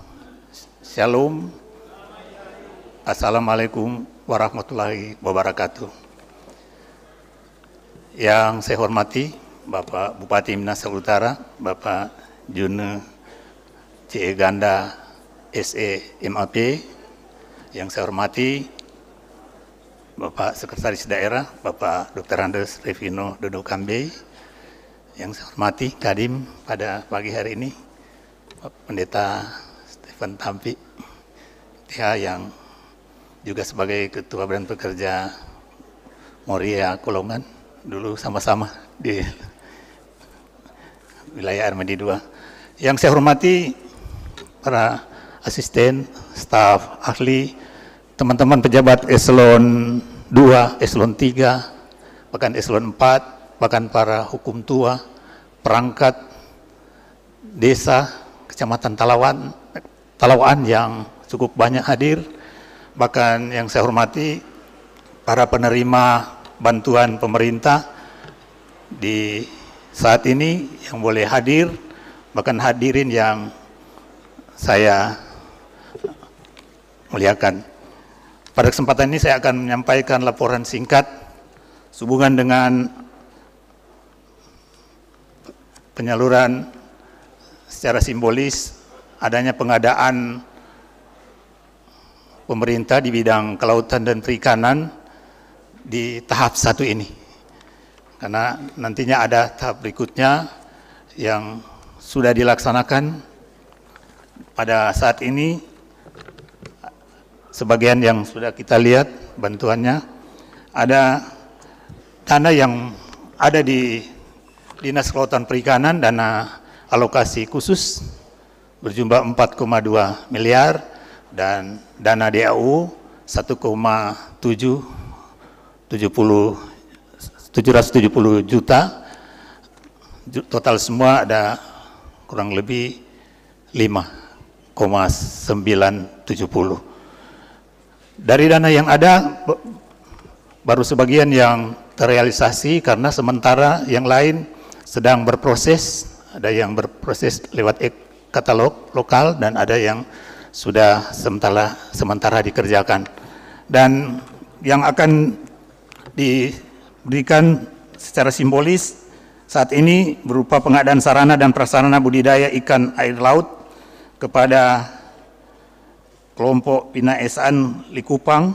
Shalom. Assalamualaikum warahmatullahi wabarakatuh. Yang saya hormati Bapak Bupati Minahasa Utara, Bapak June CE Ganda SE MAP. Yang saya hormati Bapak Sekretaris Daerah, Bapak Dr. Andes Revino Dodo Kambe. Yang saya hormati Kadin pada pagi hari ini, Pendeta Stephen Tampi, TH yang juga sebagai Ketua Badan Pekerja Moria Kolongan, dulu sama-sama di wilayah Armadi 2. Yang saya hormati para asisten, staf, ahli, teman-teman pejabat eselon 2, eselon 3, bahkan eselon 4, bahkan para hukum tua, perangkat desa, Kecamatan Talawaan yang cukup banyak hadir, bahkan yang saya hormati para penerima bantuan pemerintah di saat ini yang boleh hadir, bahkan hadirin yang saya muliakan. Pada kesempatan ini saya akan menyampaikan laporan singkat sehubungan dengan penyaluran secara simbolis adanya pengadaan pemerintah di bidang kelautan dan perikanan di tahap 1 ini. Karena nantinya ada tahap berikutnya yang sudah dilaksanakan pada saat ini. Sebagian yang sudah kita lihat bantuannya, ada dana yang ada di Dinas Kelautan Perikanan, dana alokasi khusus berjumlah 4,2 miliar dan dana DAU 770 juta. Total semua ada kurang lebih 5,970. Dari dana yang ada baru sebagian yang terrealisasi karena sementara yang lain sedang berproses, ada yang berproses lewat katalog lokal dan ada yang sudah sementara dikerjakan. Dan yang akan diberikan secara simbolis saat ini berupa pengadaan sarana dan prasarana budidaya ikan air laut kepada kelompok Pinaesan Likupang,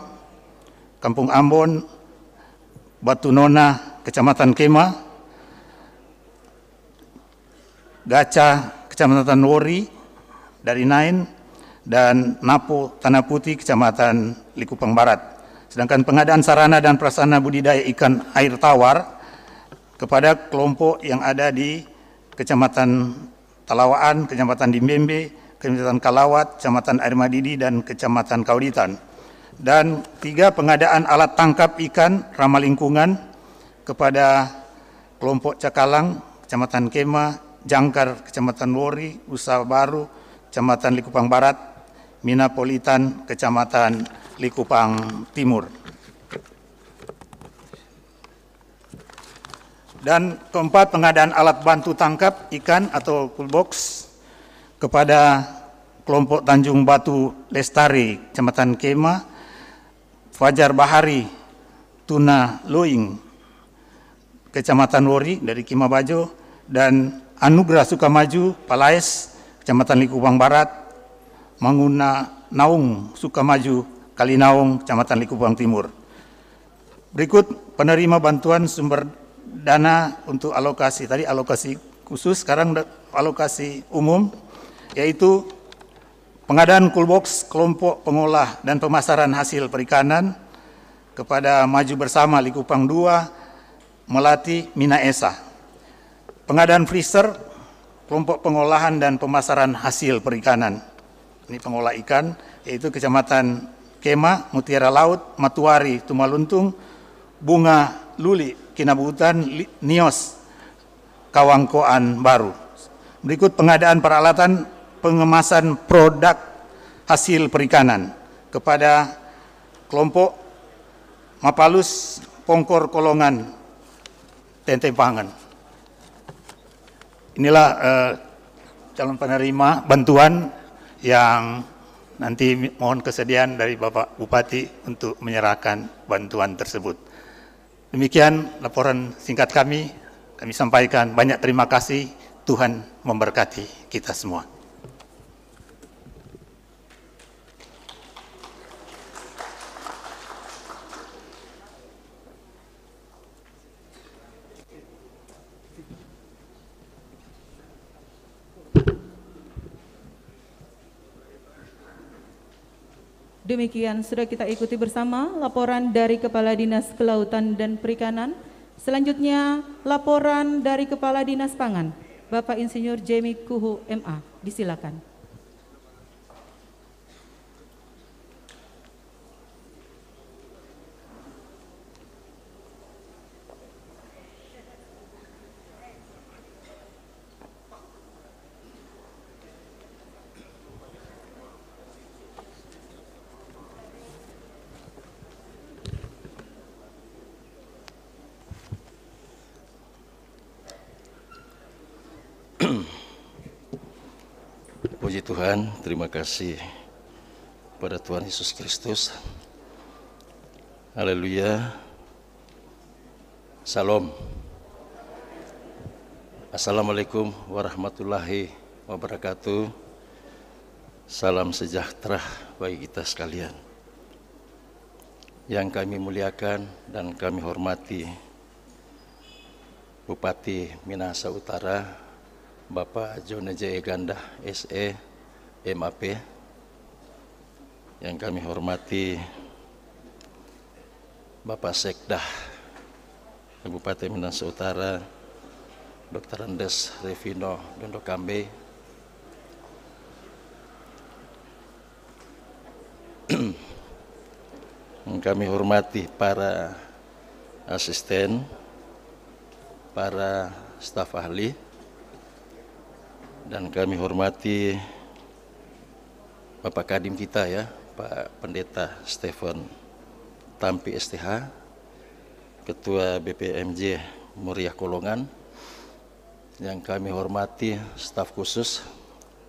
Kampung Ambon, Batu Nona, Kecamatan Kema, Gaca, Kecamatan Wori, dari Nain, dan Napo, Tanah Putih, Kecamatan Likupang Barat. Sedangkan pengadaan sarana dan prasarana budidaya ikan air tawar kepada kelompok yang ada di Kecamatan Talawaan, Kecamatan Dimembe, Kecamatan Kalawat, Kecamatan Air Madidi, dan Kecamatan Kauditan. Dan 3 pengadaan alat tangkap ikan ramah lingkungan kepada kelompok Cakalang, Kecamatan Kema, Jangkar, Kecamatan Wori, Usaha Baru, Kecamatan Likupang Barat, Minapolitan, Kecamatan Likupang Timur. Dan keempat, pengadaan alat bantu tangkap ikan atau pull box kepada kelompok Tanjung Batu Lestari, Kecamatan Kema, Fajar Bahari, Tuna Loing, Kecamatan Wori dari Kimabajo, dan Anugerah Sukamaju Palais Kecamatan Likupang Barat, Manguna Naung Sukamaju Kalinaung Kecamatan Likupang Timur. Berikut penerima bantuan sumber dana untuk alokasi, tadi alokasi khusus, sekarang alokasi umum, yaitu pengadaan coolbox kelompok pengolah dan pemasaran hasil perikanan kepada Maju Bersama Likupang 2, Melati Mina Esa. Pengadaan freezer kelompok pengolahan dan pemasaran hasil perikanan, ini pengolah ikan, yaitu Kecamatan Kema, Mutiara Laut, Matuari, Tumaluntung, Bunga Luli, Kinabutan, Nios, Kawangkoan Baru. Berikut pengadaan peralatan pengemasan produk hasil perikanan kepada kelompok Mapalus Pongkor Kolongan Tentepangan. Inilah calon penerima bantuan yang nanti mohon kesediaan dari Bapak Bupati untuk menyerahkan bantuan tersebut. Demikian laporan singkat kami sampaikan. Banyak terima kasih, Tuhan memberkati kita semua. Demikian sudah kita ikuti bersama laporan dari Kepala Dinas Kelautan dan Perikanan. Selanjutnya laporan dari Kepala Dinas Pangan, Bapak Insinyur Jamie Kuhu MA. Disilakan. Puji Tuhan, terima kasih pada Tuhan Yesus Kristus. Haleluya. Salam. Assalamualaikum warahmatullahi wabarakatuh. Salam sejahtera bagi kita sekalian. Yang kami muliakan dan kami hormati Bupati Minahasa Utara, Bapak Jone J. Gandah SE MAP. Yang kami hormati Bapak Sekdah Kabupaten Minahasa Utara, Dr. Andes Revino Dondokambe. Yang kami hormati para asisten, para staf ahli, dan kami hormati Bapak Kadim kita ya, Pak Pendeta Stephen Tampi STH, Ketua BPMJ Muria Kolongan. Yang kami hormati staf khusus,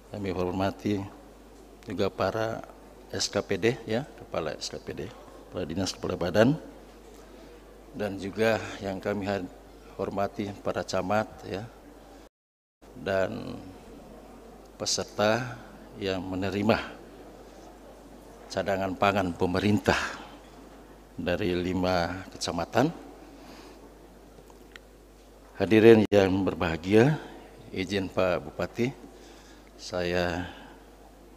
kami hormati juga para SKPD ya, Kepala SKPD, Kepala Dinas Kepala Badan, dan juga yang kami hormati para camat ya, dan peserta yang menerima cadangan pangan pemerintah dari 5 kecamatan. Hadirin yang berbahagia, izin Pak Bupati, saya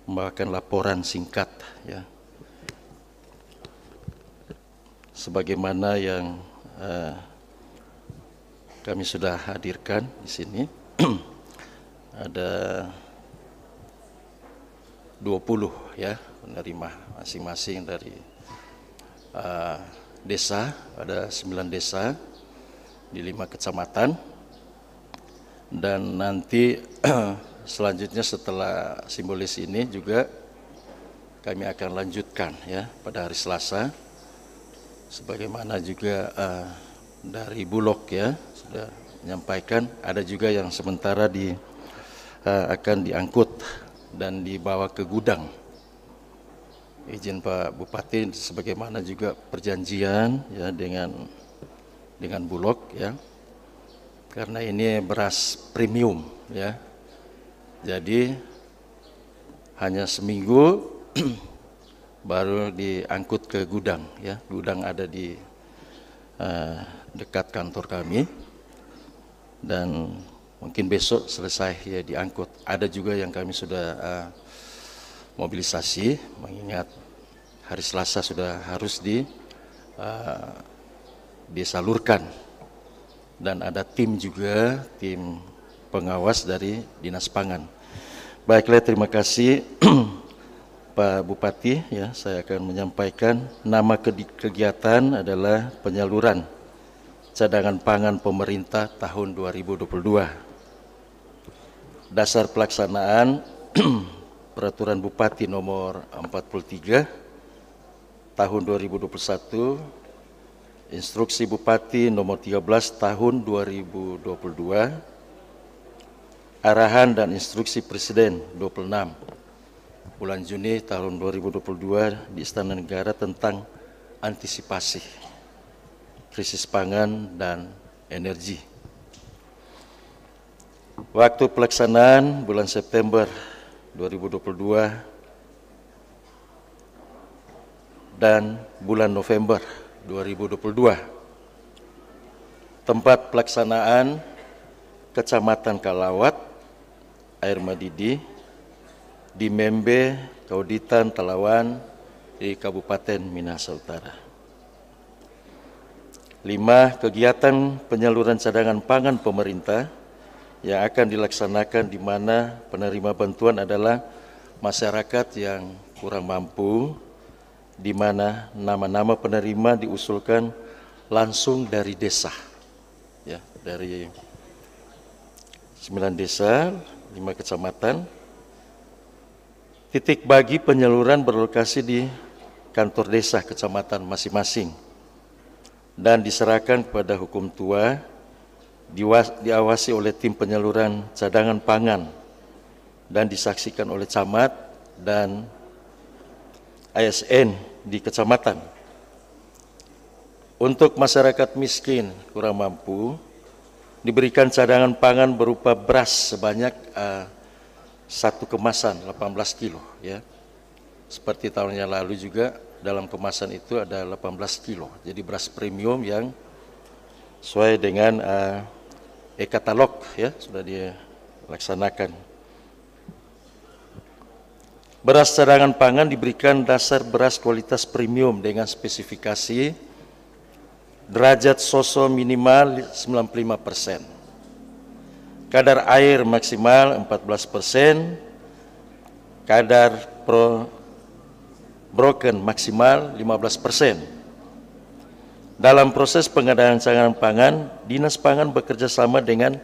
membawakan laporan singkat ya, sebagaimana yang kami sudah hadirkan di sini. Ada 20 ya penerima masing-masing dari desa, ada 9 desa di 5 kecamatan, dan nanti selanjutnya setelah simbolis ini juga kami akan lanjutkan ya pada hari Selasa, sebagaimana juga dari Bulog ya sudah menyampaikan, ada juga yang sementara akan diangkut dan dibawa ke gudang. Izin Pak Bupati, sebagaimana juga perjanjian ya dengan Bulog ya, karena ini beras premium ya. Jadi hanya seminggu baru diangkut ke gudang ya. Gudang ada di dekat kantor kami dan mungkin besok selesai ya diangkut. Ada juga yang kami sudah mobilisasi mengingat hari Selasa sudah harus disalurkan. Dan ada tim juga, tim pengawas dari Dinas Pangan. Baiklah, terima kasih Pak Bupati. Ya, saya akan menyampaikan nama kegiatan adalah penyaluran cadangan pangan pemerintah tahun 2022. Dasar pelaksanaan Peraturan Bupati nomor 43 tahun 2021, Instruksi Bupati nomor 13 tahun 2022, Arahan dan Instruksi Presiden 26 bulan Juni tahun 2022 di Istana Negara tentang antisipasi krisis pangan dan energi. Waktu pelaksanaan bulan September 2022 dan bulan November 2022. Tempat pelaksanaan Kecamatan Kalawat, Air Madidi, di Membe, Kauditan, Talawan, di Kabupaten Minahasa Utara. 5. Kegiatan penyaluran cadangan pangan pemerintah yang akan dilaksanakan di mana penerima bantuan adalah masyarakat yang kurang mampu, di mana nama-nama penerima diusulkan langsung dari desa, ya, dari 9 desa, 5 kecamatan. Titik bagi penyaluran berlokasi di kantor desa kecamatan masing-masing dan diserahkan kepada hukum tua, diawasi oleh tim penyaluran cadangan pangan dan disaksikan oleh camat dan ASN di kecamatan. Untuk masyarakat miskin kurang mampu, diberikan cadangan pangan berupa beras sebanyak 1 kemasan 18 kilo ya. Seperti tahun yang lalu juga dalam kemasan itu ada 18 kilo. Jadi beras premium yang sesuai dengan e-katalog ya, sudah dilaksanakan. Beras cadangan pangan diberikan dasar beras kualitas premium dengan spesifikasi derajat SOSO minimal 95%, kadar air maksimal 14%, kadar broken maksimal 15%. Dalam proses pengadaan cadangan pangan, Dinas Pangan bekerja sama dengan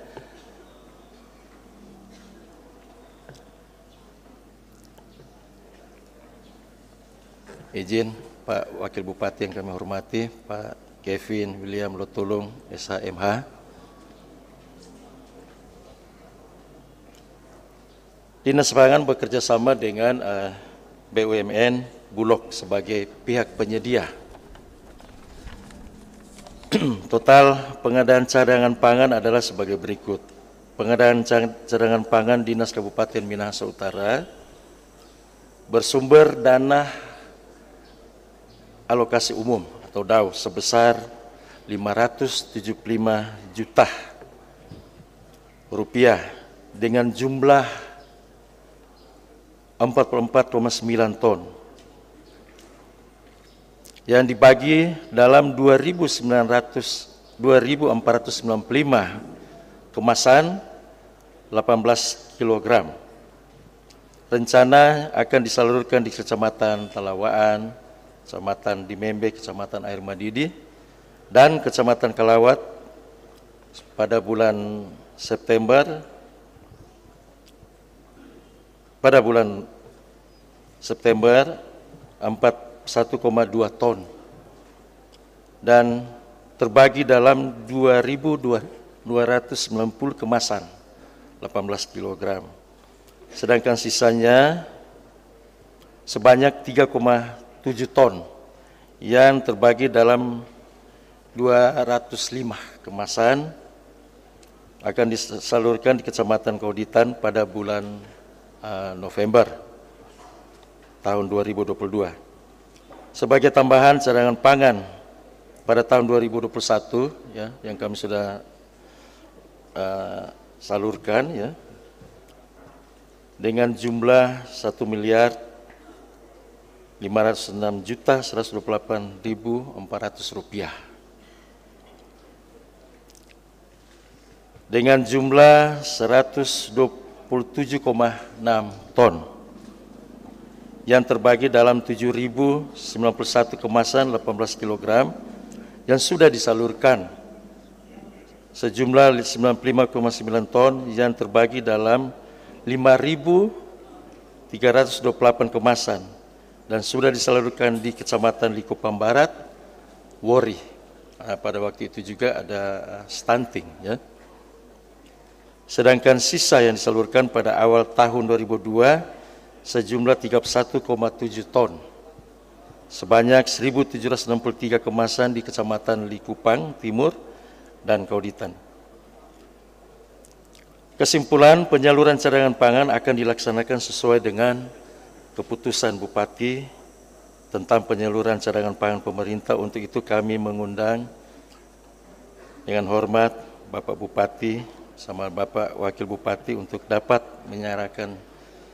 izin Pak Wakil Bupati yang kami hormati, Pak Kevin William Lotulung, SHMH. Dinas Pangan bekerja sama dengan BUMN Bulog sebagai pihak penyedia. Total pengadaan cadangan pangan adalah sebagai berikut. Pengadaan cadangan pangan Dinas Kabupaten Minahasa Utara bersumber dana alokasi umum atau DAU sebesar 575 juta rupiah dengan jumlah 44,9 ton yang dibagi dalam 2.495 kemasan 18 kg. Rencana akan disalurkan di Kecamatan Talawaan, Kecamatan Dimembe, Kecamatan Air Madidi, dan Kecamatan Kalawat pada bulan September 1,2 ton dan terbagi dalam 2.290 kemasan 18 kg. Sedangkan sisanya sebanyak 3,7 ton yang terbagi dalam 205 kemasan akan disalurkan di Kecamatan Kauditan pada bulan November tahun 2022. Sebagai tambahan cadangan pangan pada tahun 2021 ya, yang kami sudah salurkan ya, dengan jumlah Rp1.506.128.400 dengan jumlah 127,6 ton yang terbagi dalam 7.091 kemasan 18 kg yang sudah disalurkan, sejumlah 95,9 ton yang terbagi dalam 5.328 kemasan dan sudah disalurkan di Kecamatan Likupang Barat, Wori. Pada waktu itu juga ada stunting ya. Sedangkan sisa yang disalurkan pada awal tahun 2002 sejumlah 31,7 ton. Sebanyak 1.763 kemasan di Kecamatan Likupang Timur dan Kauditan. Kesimpulan, penyaluran cadangan pangan akan dilaksanakan sesuai dengan keputusan Bupati tentang penyaluran cadangan pangan pemerintah. Untuk itu kami mengundang dengan hormat Bapak Bupati sama Bapak Wakil Bupati untuk dapat menyerahkan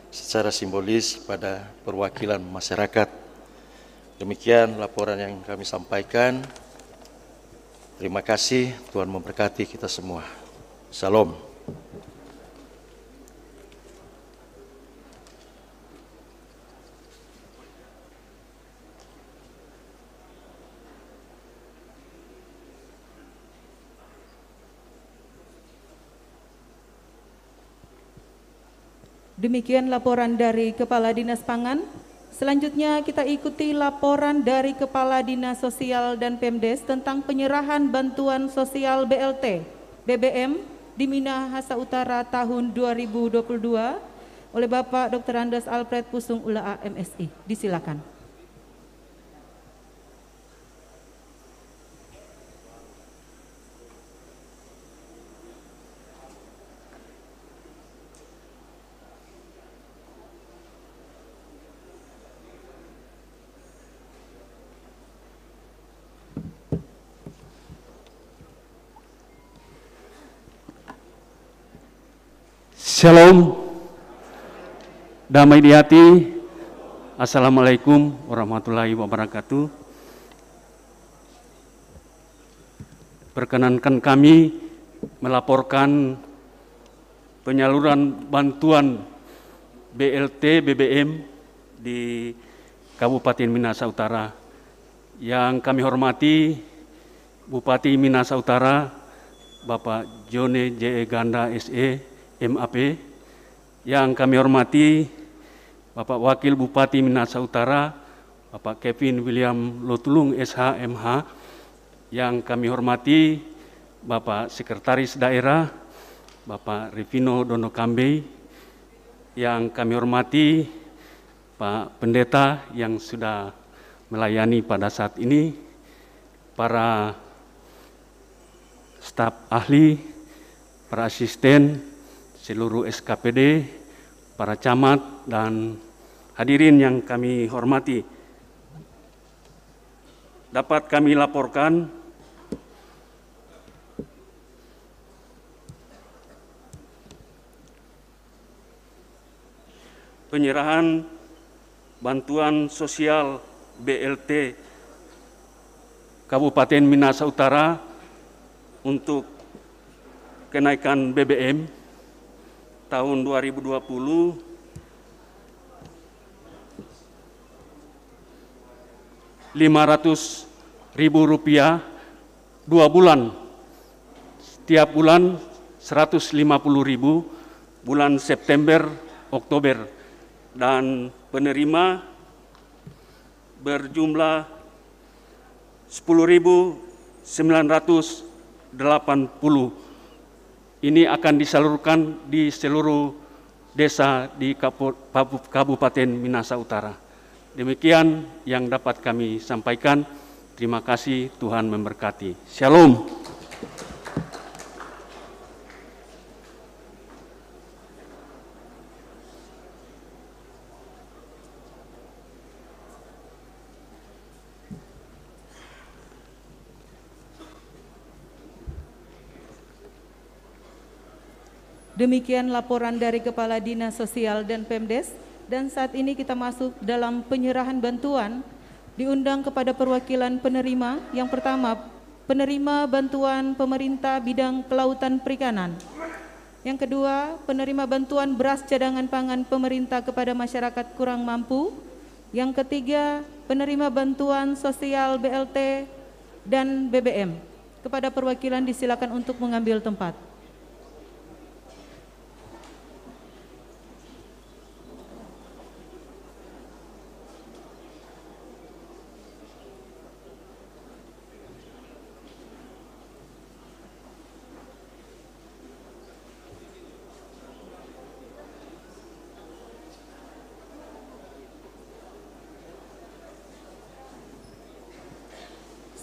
secara simbolis pada perwakilan masyarakat. Demikian laporan yang kami sampaikan. Terima kasih, Tuhan memberkati kita semua. Salam. Demikian laporan dari Kepala Dinas Pangan. Selanjutnya kita ikuti laporan dari Kepala Dinas Sosial dan Pemdes tentang penyerahan bantuan sosial BLT BBM di Minahasa Utara tahun 2022 oleh Bapak Dr. Andes Alfred Pusung Ula MSI. Disilakan. Shalom, damai di hati. Assalamualaikum warahmatullahi wabarakatuh. Perkenankan kami melaporkan penyaluran bantuan BLT BBM di Kabupaten Minahasa Utara. Yang kami hormati Bupati Minahasa Utara, Bapak Jone J.E. Ganda SE, MAP. Yang kami hormati Bapak Wakil Bupati Minahasa Utara, Bapak Kevin William Lotulung SH MH. Yang kami hormati Bapak Sekretaris Daerah, Bapak Revino Dono Kambe. Yang kami hormati Pak Pendeta yang sudah melayani pada saat ini, para staf ahli, para asisten, seluruh SKPD, para camat, dan hadirin yang kami hormati. Dapat kami laporkan penyerahan bantuan sosial BLT Kabupaten Minahasa Utara untuk kenaikan BBM tahun 2020 Rp500.000 2 bulan. Setiap bulan 150.000, bulan September, Oktober, dan penerima berjumlah 10.980. Ini akan disalurkan di seluruh desa di Kabupaten Minahasa Utara. Demikian yang dapat kami sampaikan. Terima kasih, Tuhan memberkati. Shalom. Demikian laporan dari Kepala Dinas Sosial dan Pemdes. Dan saat ini kita masuk dalam penyerahan bantuan. Diundang kepada perwakilan penerima. Yang pertama, penerima bantuan pemerintah bidang kelautan perikanan. Yang kedua, penerima bantuan beras cadangan pangan pemerintah kepada masyarakat kurang mampu. Yang ketiga, penerima bantuan sosial BLT dan BBM. Kepada perwakilan disilakan untuk mengambil tempat.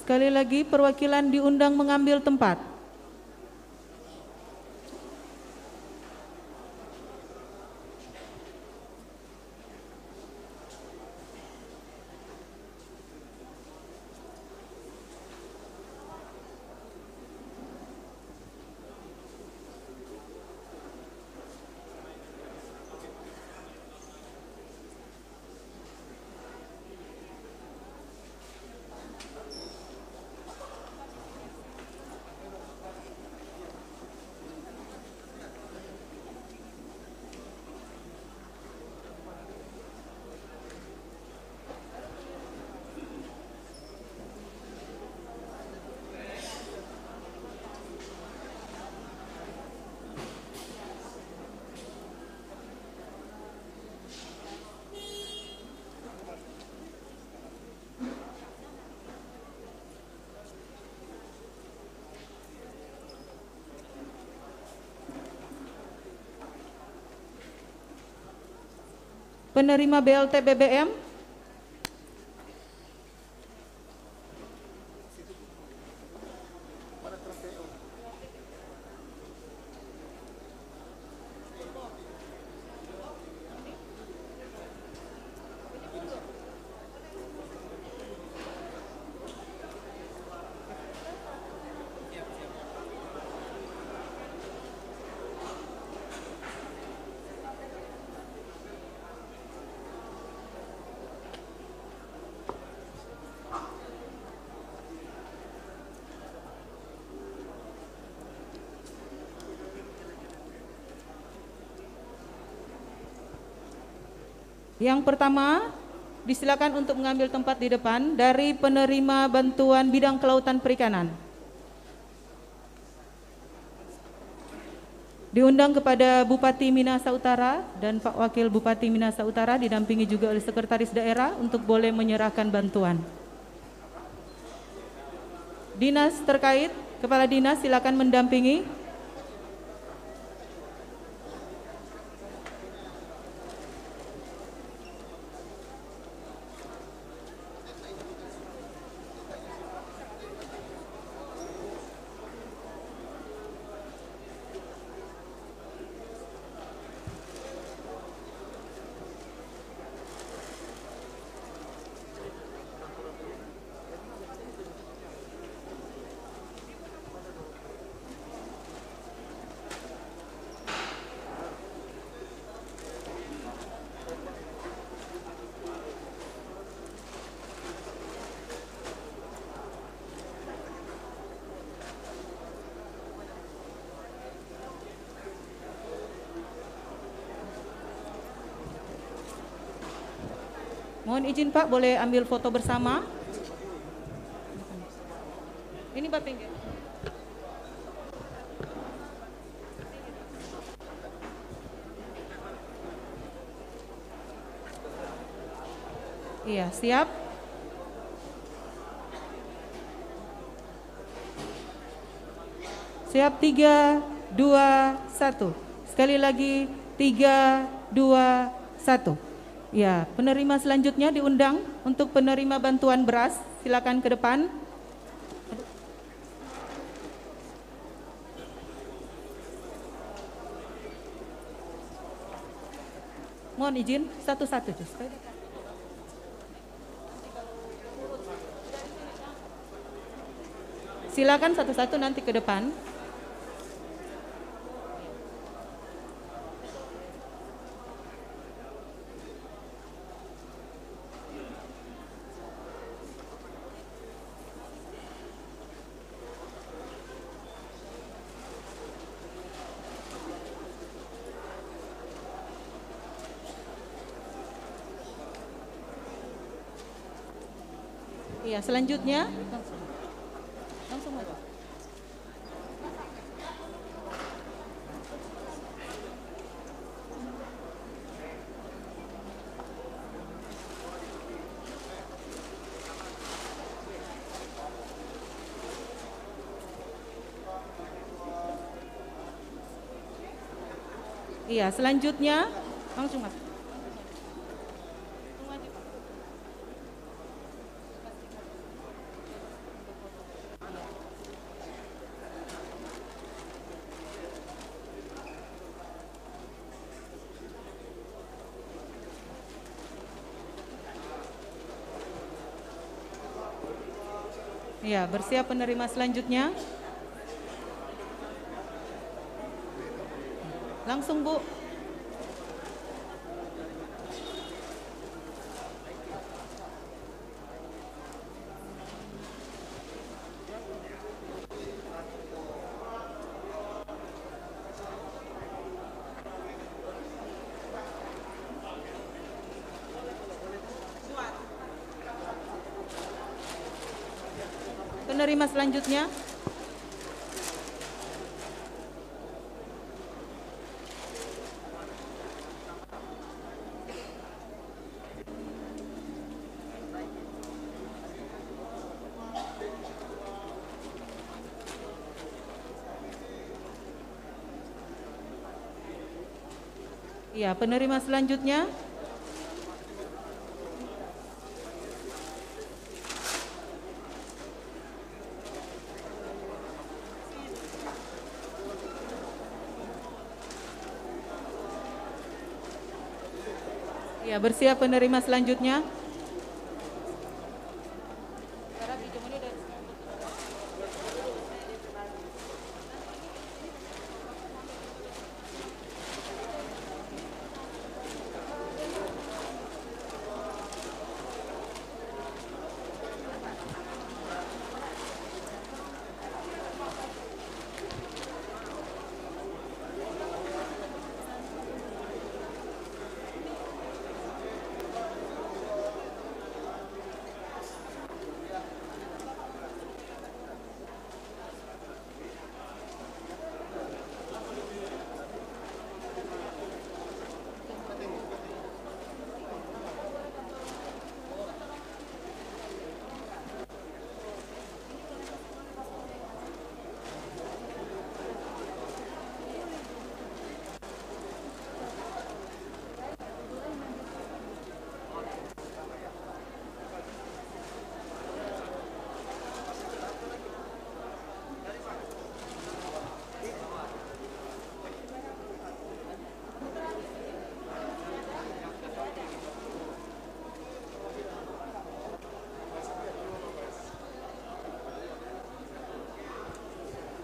Sekali lagi perwakilan diundang mengambil tempat. Penerima BLT BBM. Yang pertama, disilakan untuk mengambil tempat di depan dari penerima bantuan bidang kelautan perikanan. Diundang kepada Bupati Minahasa Utara dan Pak Wakil Bupati Minahasa Utara didampingi juga oleh Sekretaris Daerah untuk boleh menyerahkan bantuan. Dinas terkait, Kepala Dinas silakan mendampingi. Mohon izin Pak, boleh ambil foto bersama? Ini Pak pinggir. Iya, siap. Siap, 3, 2, 1. Sekali lagi, 3, 2, 1. Ya, penerima selanjutnya diundang untuk penerima bantuan beras. Silakan ke depan. Mohon izin, satu-satu. Silakan satu-satu nanti ke depan. Iya, selanjutnya langsung aja. Iya, selanjutnya langsung Mas. Iya, bersiap penerima selanjutnya. Langsung Bu. Penerima selanjutnya. Iya, penerima selanjutnya. Ya, bersiap penerima selanjutnya.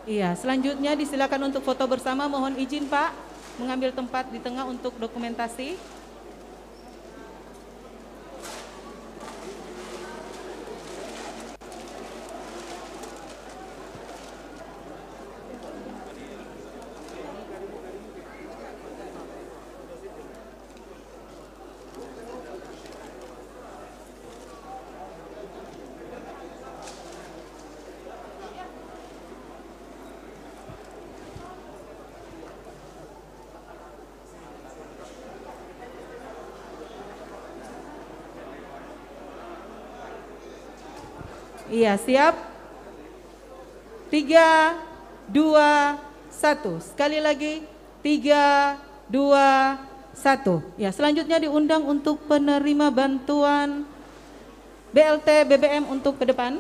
Iya, selanjutnya disilakan untuk foto bersama. Mohon izin Pak, mengambil tempat di tengah untuk dokumentasi. Iya, siap. 3, 2, 1. Sekali lagi, 3, 2, 1. Ya, selanjutnya diundang untuk penerima bantuan BLT BBM untuk ke depan.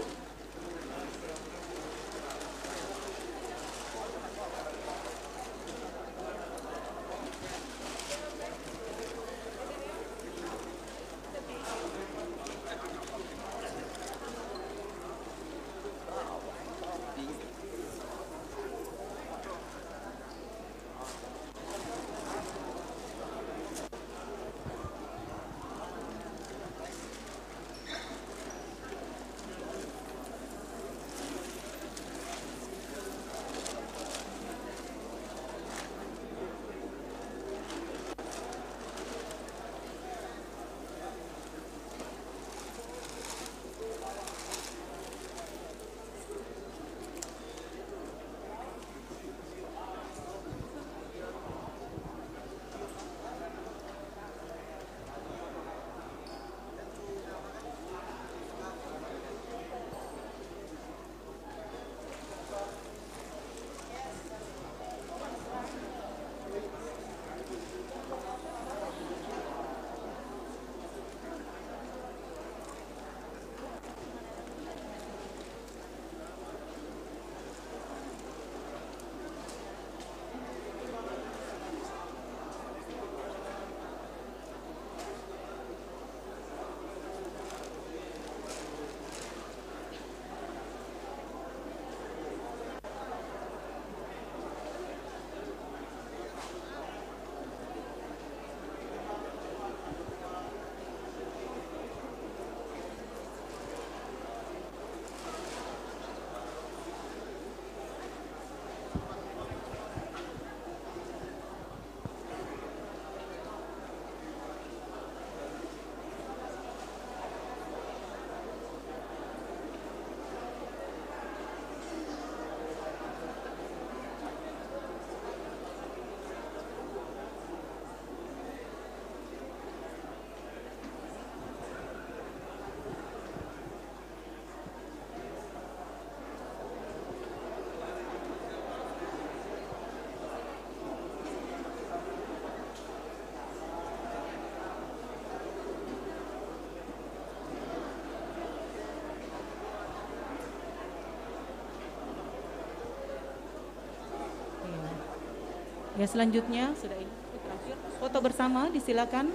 Ya, selanjutnya sudah ini terakhir. Foto bersama disilakan.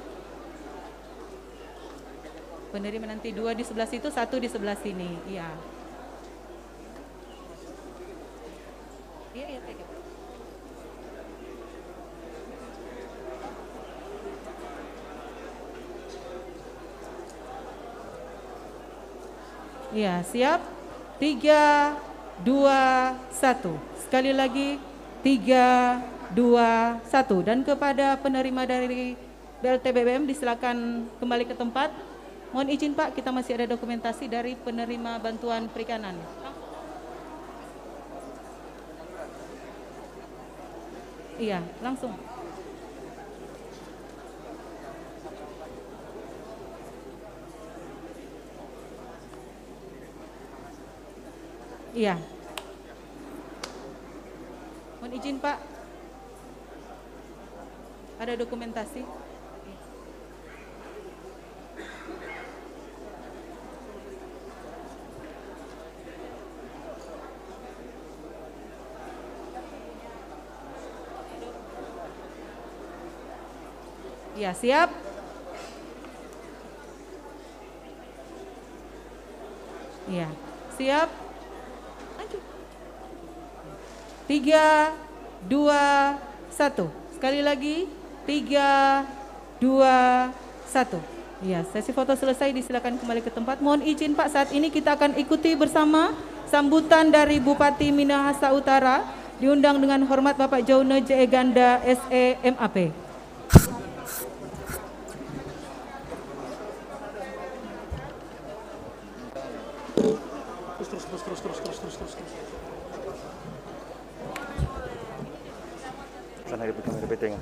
Penerima nanti 2 di sebelah situ, 1 di sebelah sini. Iya. Iya, thank you. Iya, siap. 3, 2, 1. Sekali lagi 3, 2, 1. Dan kepada penerima dari BLT BBM disilakan kembali ke tempat. Mohon izin Pak, kita masih ada dokumentasi dari penerima bantuan perikanan. Iya, langsung. Iya. Mohon izin Pak, ada dokumentasi. Ya, siap. Ya, siap. Lanjut. 3, 2, 1. Sekali lagi. 3, 2, 1. Ya, sesi foto selesai, disilakan kembali ke tempat. Mohon izin Pak, saat ini kita akan ikuti bersama sambutan dari Bupati Minahasa Utara. Diundang dengan hormat Bapak Jono J. Ganda SE MAP. Terus. Sana ada kamera beteng.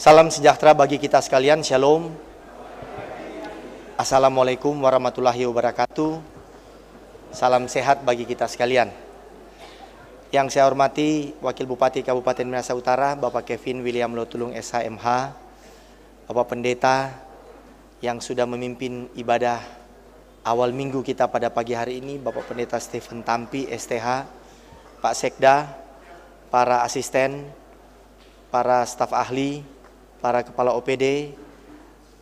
Salam sejahtera bagi kita sekalian, Shalom. Assalamualaikum warahmatullahi wabarakatuh. Salam sehat bagi kita sekalian. Yang saya hormati Wakil Bupati Kabupaten Minahasa Utara, Bapak Kevin William Lotulung SHMH, Bapak Pendeta yang sudah memimpin ibadah awal minggu kita pada pagi hari ini, Bapak Pendeta Stephen Tampi STH, Pak Sekda, para asisten, para staf ahli, para kepala OPD,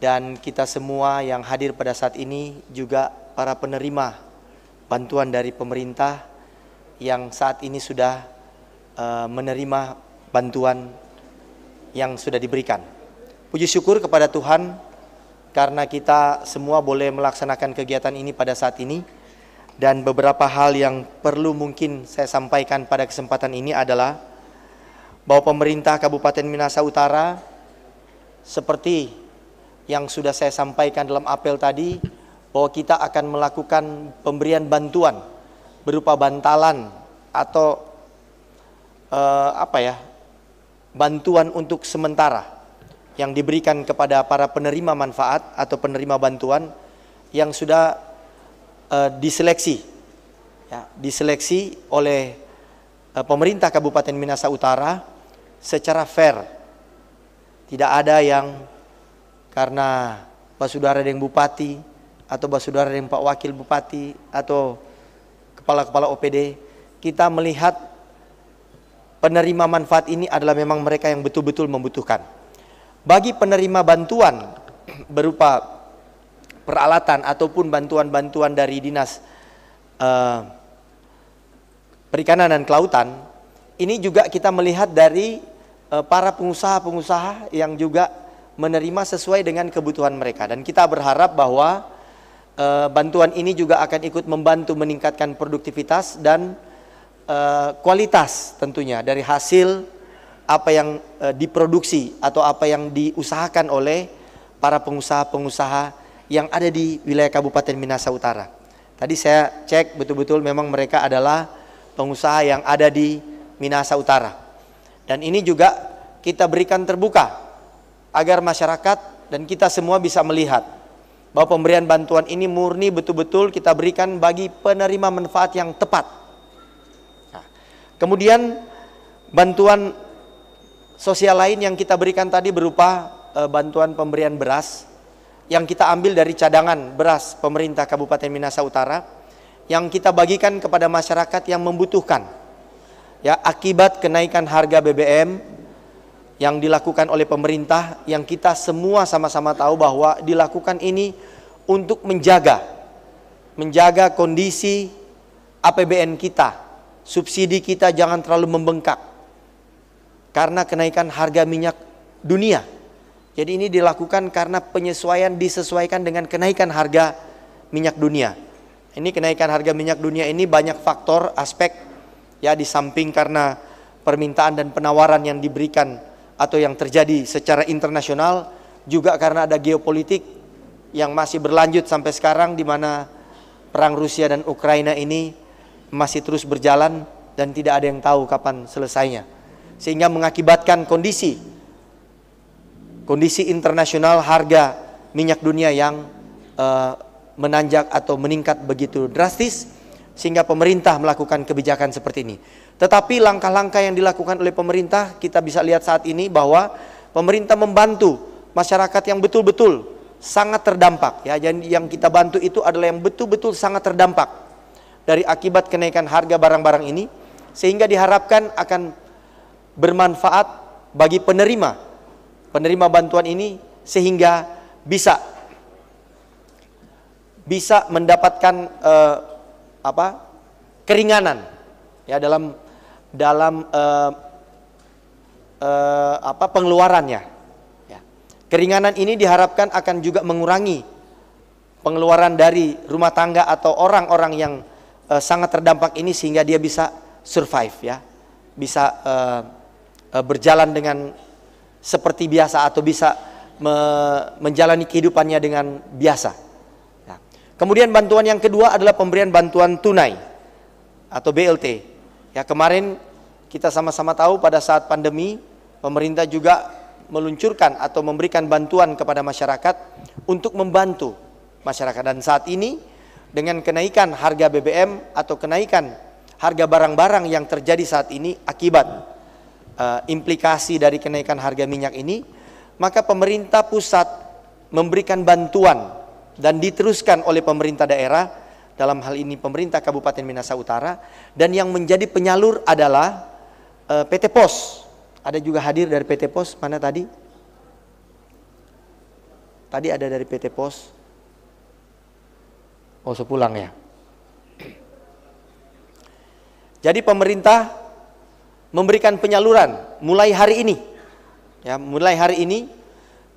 dan kita semua yang hadir pada saat ini, juga para penerima bantuan dari pemerintah yang saat ini sudah menerima bantuan yang sudah diberikan. Puji syukur kepada Tuhan karena kita semua boleh melaksanakan kegiatan ini pada saat ini, dan beberapa hal yang perlu mungkin saya sampaikan pada kesempatan ini adalah bahwa pemerintah Kabupaten Minahasa Utara, seperti yang sudah saya sampaikan dalam apel tadi, bahwa kita akan melakukan pemberian bantuan berupa bantalan atau bantuan untuk sementara yang diberikan kepada para penerima manfaat atau penerima bantuan yang sudah diseleksi oleh pemerintah Kabupaten Minahasa Utara secara fair. Tidak ada yang karena basudara dengan bupati atau basudara dengan Pak Wakil Bupati atau kepala-kepala OPD. Kita melihat penerima manfaat ini adalah memang mereka yang betul-betul membutuhkan. bagi penerima bantuan berupa peralatan ataupun bantuan-bantuan dari Dinas Perikanan dan Kelautan, ini juga kita melihat dari para pengusaha-pengusaha yang juga menerima sesuai dengan kebutuhan mereka. Dan kita berharap bahwa bantuan ini juga akan ikut membantu meningkatkan produktivitas dan kualitas tentunya dari hasil apa yang diproduksi atau apa yang diusahakan oleh para pengusaha-pengusaha yang ada di wilayah Kabupaten Minahasa Utara. Tadi saya cek betul-betul memang mereka adalah pengusaha yang ada di Minahasa Utara. Dan ini juga kita berikan terbuka agar masyarakat dan kita semua bisa melihat bahwa pemberian bantuan ini murni betul-betul kita berikan bagi penerima manfaat yang tepat. Nah, kemudian bantuan sosial lain yang kita berikan tadi berupa bantuan pemberian beras yang kita ambil dari cadangan beras pemerintah Kabupaten Minahasa Utara yang kita bagikan kepada masyarakat yang membutuhkan. Ya, akibat kenaikan harga BBM yang dilakukan oleh pemerintah, yang kita semua sama-sama tahu bahwa dilakukan ini untuk menjaga kondisi APBN kita, subsidi kita jangan terlalu membengkak karena kenaikan harga minyak dunia. Jadi ini dilakukan karena penyesuaian disesuaikan dengan kenaikan harga minyak dunia. Ini kenaikan harga minyak dunia ini banyak faktor aspek, ya, di samping karena permintaan dan penawaran yang diberikan atau yang terjadi secara internasional, juga karena ada geopolitik yang masih berlanjut sampai sekarang, di mana perang Rusia dan Ukraina ini masih terus berjalan dan tidak ada yang tahu kapan selesainya. Sehingga mengakibatkan kondisi internasional harga minyak dunia yang menanjak atau meningkat begitu drastis, sehingga pemerintah melakukan kebijakan seperti ini. Tetapi langkah-langkah yang dilakukan oleh pemerintah, kita bisa lihat saat ini bahwa pemerintah membantu masyarakat yang betul-betul sangat terdampak. Ya, yang kita bantu itu adalah yang betul-betul sangat terdampak dari akibat kenaikan harga barang-barang ini, sehingga diharapkan akan bermanfaat bagi penerima bantuan ini, sehingga bisa mendapatkan keringanan, ya, dalam pengeluarannya. Ya. Keringanan ini diharapkan akan juga mengurangi pengeluaran dari rumah tangga atau orang-orang yang sangat terdampak ini, sehingga dia bisa survive, ya, bisa berjalan dengan seperti biasa atau bisa menjalani kehidupannya dengan biasa. Nah, kemudian bantuan yang kedua adalah pemberian bantuan tunai atau BLT. Ya, kemarin kita sama-sama tahu pada saat pandemi pemerintah juga meluncurkan atau memberikan bantuan kepada masyarakat untuk membantu masyarakat. Dan saat ini dengan kenaikan harga BBM atau kenaikan harga barang-barang yang terjadi saat ini akibat implikasi dari kenaikan harga minyak ini, maka pemerintah pusat memberikan bantuan dan diteruskan oleh pemerintah daerah, dalam hal ini pemerintah Kabupaten Minahasa Utara, dan yang menjadi penyalur adalah PT Pos. Ada juga hadir dari PT Pos, mana tadi? Tadi ada dari PT Pos. Oh, sepulang ya. Jadi pemerintah memberikan penyaluran mulai hari ini. Ya, mulai hari ini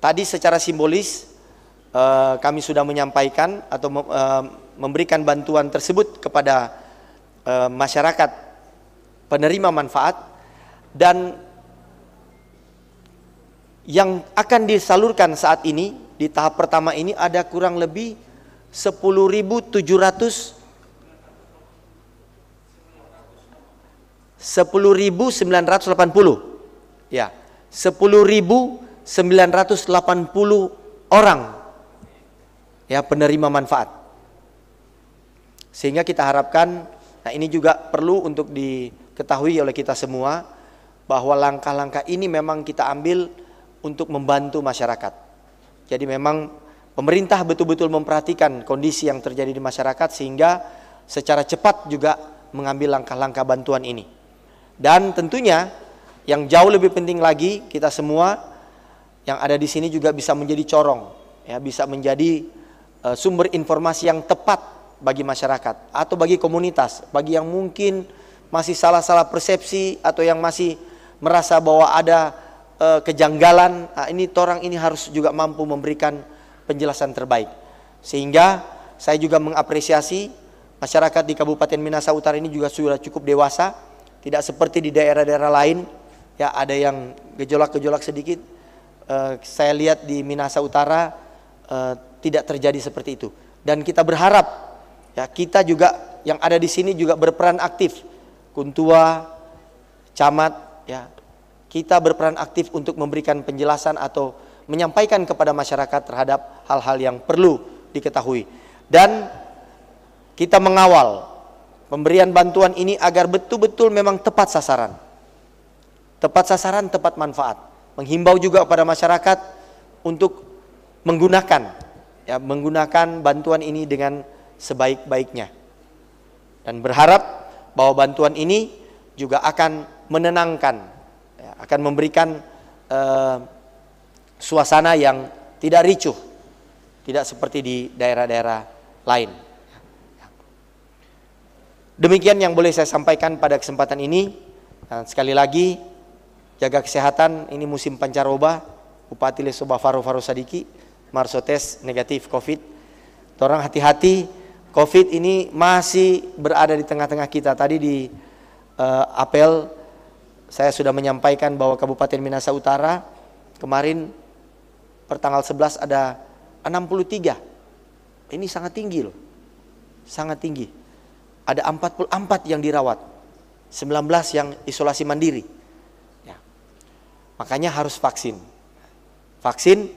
tadi secara simbolis kami sudah menyampaikan atau memberikan bantuan tersebut kepada masyarakat penerima manfaat, dan yang akan disalurkan saat ini di tahap pertama ini ada kurang lebih 10.980 ya, 10.980 orang, ya, penerima manfaat. Sehingga kita harapkan, nah ini juga perlu untuk diketahui oleh kita semua, bahwa langkah-langkah ini memang kita ambil untuk membantu masyarakat. Jadi memang pemerintah betul-betul memperhatikan kondisi yang terjadi di masyarakat, sehingga secara cepat juga mengambil langkah-langkah bantuan ini. Dan tentunya yang jauh lebih penting lagi, kita semua yang ada di sini juga bisa menjadi corong, ya, bisa menjadi sumber informasi yang tepat bagi masyarakat atau bagi komunitas, bagi yang mungkin masih salah-salah persepsi atau yang masih merasa bahwa ada kejanggalan. Nah, orang ini harus juga mampu memberikan penjelasan terbaik. Sehingga saya juga mengapresiasi masyarakat di Kabupaten Minahasa Utara ini juga sudah cukup dewasa, tidak seperti di daerah-daerah lain, ya ada yang gejolak-gejolak sedikit. Saya lihat di Minahasa Utara tidak terjadi seperti itu. Dan kita berharap, ya kita juga yang ada di sini juga berperan aktif, Kuntua, Camat, ya kita berperan aktif untuk memberikan penjelasan atau menyampaikan kepada masyarakat terhadap hal-hal yang perlu diketahui. Dan kita mengawal pemberian bantuan ini agar betul-betul memang tepat sasaran. Tepat sasaran, tepat manfaat. Menghimbau juga kepada masyarakat untuk menggunakan bantuan ini dengan sebaik-baiknya. Dan berharap bahwa bantuan ini juga akan menenangkan, ya, akan memberikan suasana yang tidak ricuh, tidak seperti di daerah-daerah lain. Demikian yang boleh saya sampaikan pada kesempatan ini. Dan sekali lagi, jaga kesehatan, ini musim pancaroba. Bupati Lesoba Faro Sadiki, Marso tes negatif COVID. Orang hati-hati, COVID ini masih berada di tengah-tengah kita. Tadi di apel saya sudah menyampaikan bahwa Kabupaten Minahasa Utara kemarin pertanggal 11 ada 63. Ini sangat tinggi loh. Sangat tinggi. Ada 44 yang dirawat, 19 yang isolasi mandiri. Ya. Makanya harus vaksin. Vaksin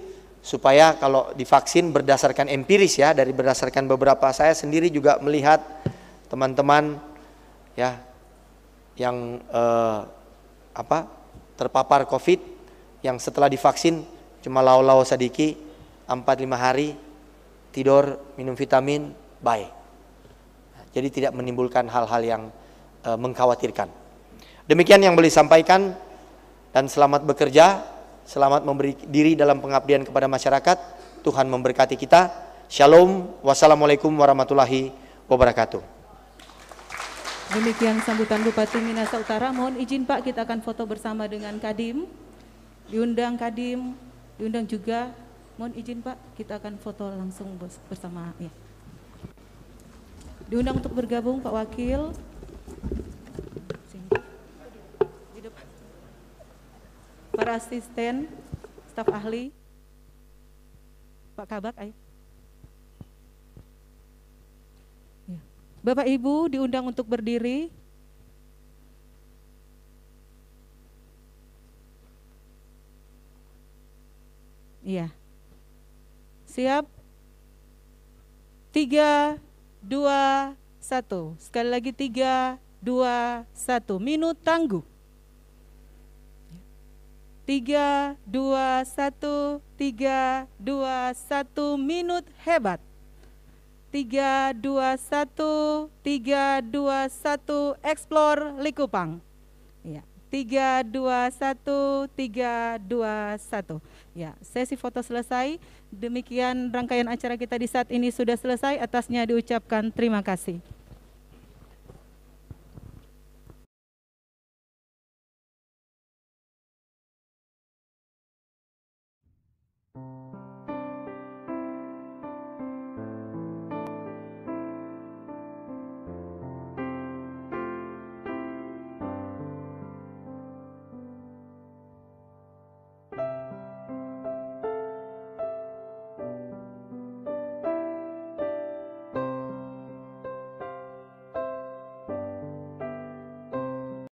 supaya kalau divaksin berdasarkan empiris, ya, dari berdasarkan beberapa, saya sendiri juga melihat teman-teman, ya, yang terpapar COVID yang setelah divaksin cuma lau-lau sedikit 4-5 hari, tidur, minum vitamin, baik. Jadi tidak menimbulkan hal-hal yang mengkhawatirkan. Demikian yang boleh disampaikan, dan selamat bekerja, selamat memberi diri dalam pengabdian kepada masyarakat. Tuhan memberkati kita. Shalom, wassalamualaikum warahmatullahi wabarakatuh. Demikian sambutan Bupati Minahasa Utara. Mohon izin Pak, kita akan foto bersama dengan Kadin. Diundang Kadin, diundang juga. Mohon izin Pak, kita akan foto langsung bersama, ya. Diundang untuk bergabung Pak Wakil. Di depan. Para asisten, staf ahli. Pak Kabak, ayo. Ya. Bapak Ibu diundang untuk berdiri. Iya. Siap? 3, 2, 1. Sekali lagi 3, 2, 1. Minut tangguh. 3, 2, 1. 3, 2, 1. Minut hebat. 3, 2, 1. 3, 2, 1. Explore Likupang. Ya. 3, 2, 1. 3, 2, 1. Ya, sesi foto selesai. Demikian rangkaian acara kita di saat ini sudah selesai. Atasnya diucapkan terima kasih.